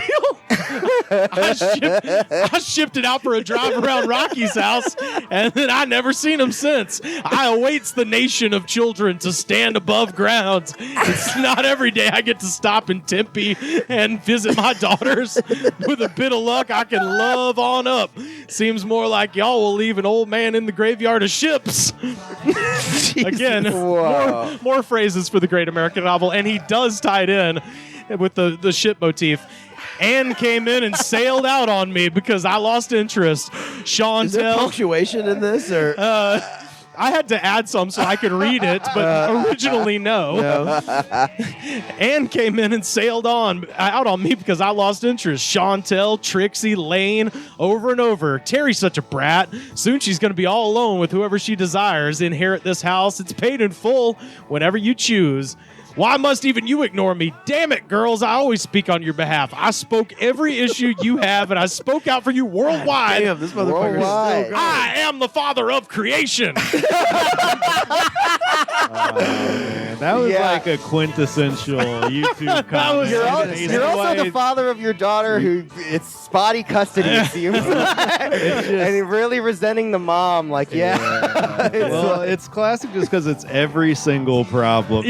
I shipped it out for a drive around Rocky's house, and then I never seen him since. I awaits the nation of children to stand above ground. It's not every day I get to stop in Tempe and visit my daughters. With a bit of luck, I can love on up. Seems more like y'all will leave an old man in the graveyard of ships. Again, more phrases for the Great American Novel, and he does tie it in with the ship motif. Anne came in and sailed out on me because I lost interest. Chantel. Is there punctuation in this, or? I had to add some so I could read it, but originally no. Anne came in and sailed out on me because I lost interest. Chantel, Trixie, Lane, over and over. Terry's such a brat. Soon she's going to be all alone with whoever she desires. Inherit this house. It's paid in full whenever you choose. Why must even you ignore me? Damn it, girls. I always speak on your behalf. I spoke every issue you have, and I spoke out for you worldwide. Damn, this motherfucker is still going. I am the father of creation. That was like a quintessential YouTube comment. You're also the father of your daughter who it's spotty custody, it seems. And really resenting the mom. Like, it's classic just because it's every single problem.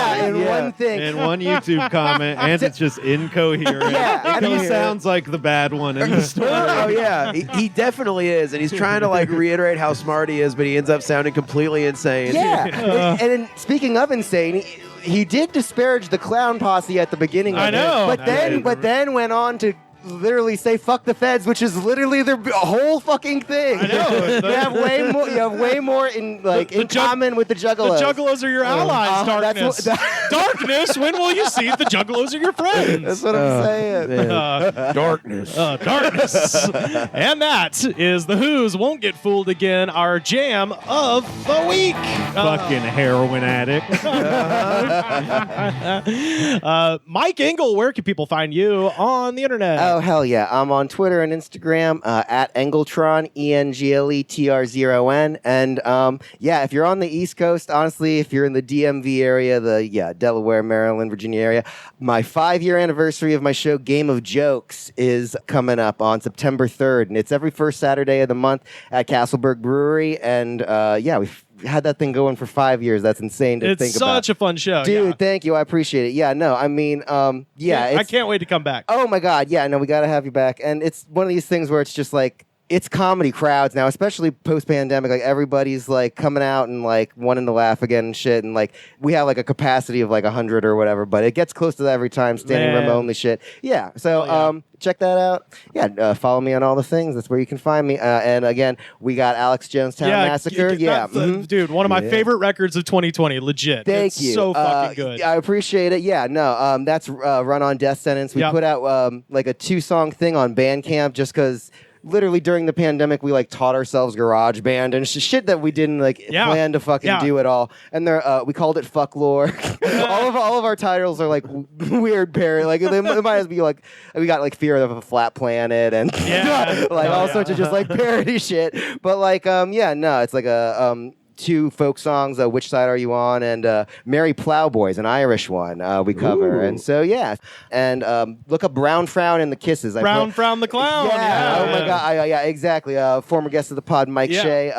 One thing. And one YouTube comment, and it's just incoherent. He sounds like the bad one in the story. Oh, yeah. He definitely is, and he's trying to, like, reiterate how smart he is, but he ends up sounding completely insane. Yeah. And speaking of insane, he did disparage the clown posse at the beginning of I know. it. But then went on to literally say "fuck the feds," which is literally their whole fucking thing. I know. You have way more in common with the Juggalos. The Juggalos are your allies. Darkness. Darkness. When will you see the Juggalos are your friends? That's what I'm saying. Darkness. Darkness. And that is the Who's Won't Get Fooled Again, our jam of the week. Fucking heroin addict. Mike Engle, where can people find you on the internet? Oh, hell yeah. I'm on Twitter and Instagram at Engletron, ENGLETR0N. And if you're on the East Coast, honestly, if you're in the DMV area, Delaware, Maryland, Virginia area, my 5-year anniversary of my show Game of Jokes is coming up on September 3rd. And it's every first Saturday of the month at Castleberg Brewery. And we've had that thing going for 5 years. That's insane to think about. It's such a fun show. Dude, thank you. I appreciate it. Yeah, no, I mean, I can't wait to come back. Oh, my God. Yeah, no, we got to have you back. And it's one of these things where it's just like, it's comedy crowds now, especially post-pandemic. Like, everybody's, like, coming out and, like, wanting to laugh again and shit. And, like, we have, like, a capacity of, like, 100 or whatever. But it gets close to that every time, standing room only shit. Yeah, so check that out. Yeah, follow me on all the things. That's where you can find me. And, again, we got Alex Jonestown Massacre. Dude, one of my favorite records of 2020. Legit. Thank you. So fucking good. I appreciate it. Yeah, no, that's Run on Death Sentence. We put out, like, a 2-song thing on Bandcamp just because... Literally during the pandemic, we like taught ourselves GarageBand and shit that we didn't plan to fucking do at all. And we called it Fuck Lore. all of our titles are like weird parody. Like they might as be like we got like Fear of a Flat Planet and all sorts of just like parody shit. But like it's like a 2 folk songs, Which Side Are You On? And Merry Plowboys, an Irish one we cover. And so, yeah. And look up Brown Frown and the Kisses. Brown Frown the Clown. Yeah. Oh, my God. Yeah, exactly. Former guest of the pod, Mike Shea.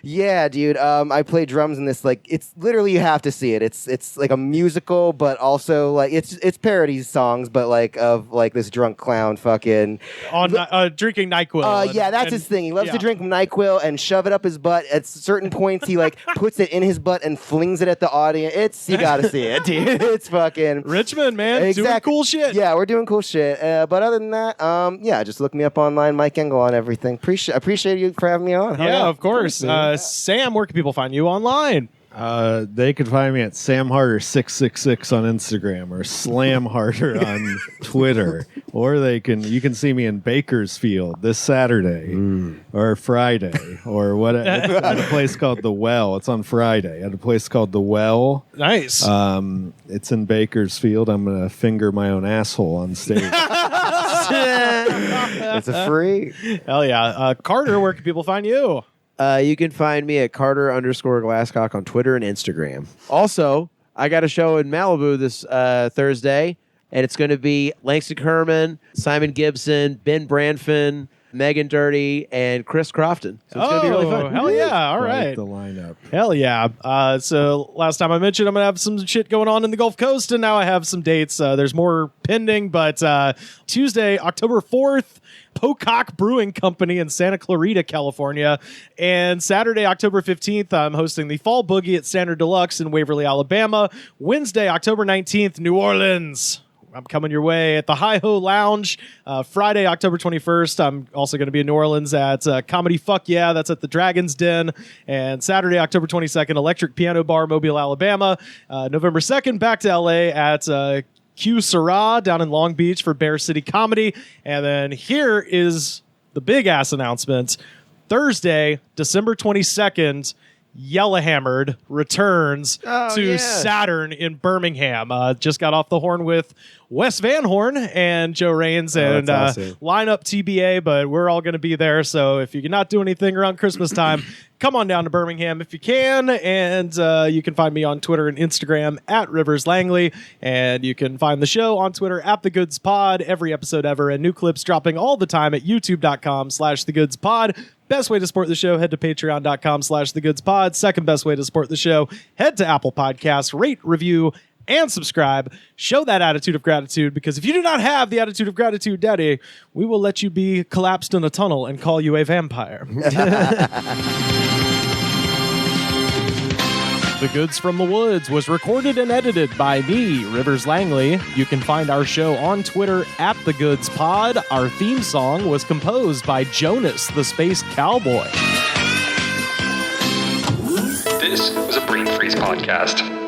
Yeah, dude. I play drums in this. Like, it's literally, you have to see it. It's like a musical, but also, like, it's parody songs, but, like, of, like, this drunk clown fucking... On drinking NyQuil. Yeah, that's his thing. He loves to drink NyQuil and shove it up his butt. At certain points, he, like, puts it in his butt and flings it at the audience. You gotta see it, dude. It's fucking... Richmond, man. Doing cool shit. Yeah, we're doing cool shit. But other than that, yeah, just look me up online, Mike Engle, on everything. Appreciate you for having me on. Yeah, of course. Sam, where can people find you online? They can find me at SamHarder666 on Instagram or SlamHarder on Twitter, or you can see me in Bakersfield this Saturday or Friday or what at a place called The Well. It's on Friday at a place called The Well. Nice. It's in Bakersfield. I'm gonna finger my own asshole on stage. It's a free. Hell yeah. Carter, where can people find you? You can find me at Carter_Glasscock on Twitter and Instagram. Also, I got a show in Malibu this Thursday, and it's going to be Langston Kerman, Simon Gibson, Ben Branfin, Megan Dirty, and Chris Crofton. So it's going to be really fun. Hell yeah. All right. The lineup. Hell yeah. So last time I mentioned I'm going to have some shit going on in the Gulf Coast, and now I have some dates. There's more pending, but Tuesday, October 4th, Pocock Brewing Company in Santa Clarita, California. And Saturday, October 15th, I'm hosting the Fall Boogie at Standard Deluxe in Waverly, Alabama. Wednesday, October 19th, New Orleans. I'm coming your way at the Hi-Ho Lounge. Friday, October 21st, I'm also going to be in New Orleans at Comedy Fuck Yeah. That's at the Dragon's Den. And Saturday, October 22nd, Electric Piano Bar, Mobile, Alabama. November 2nd, back to LA at Q Sarah down in Long Beach for Bear City Comedy. And then here is the big ass announcement. Thursday, December 22nd, Yellowhammered returns to Saturn in Birmingham. Just got off the horn with Wes Van Horn and Joe Raines and awesome. Lineup TBA, but we're all going to be there. So if you cannot do anything around Christmas time, come on down to Birmingham if you can. And you can find me on Twitter and Instagram at Rivers Langley. And you can find the show on Twitter at The Goods Pod, every episode ever, and new clips dropping all the time at youtube.com/TheGoodsPod. Best way to support the show, head to patreon.com/TheGoodsPod. Second best way to support the show, head to Apple Podcasts, rate, review, and subscribe. Show that attitude of gratitude, because if you do not have the attitude of gratitude, Daddy, we will let you be collapsed in a tunnel and call you a vampire. The Goods from the Woods was recorded and edited by me, Rivers Langley. You can find our show on Twitter at The Goods Pod. Our theme song was composed by Jonas, the Space Cowboy. This was a Brain Freeze podcast.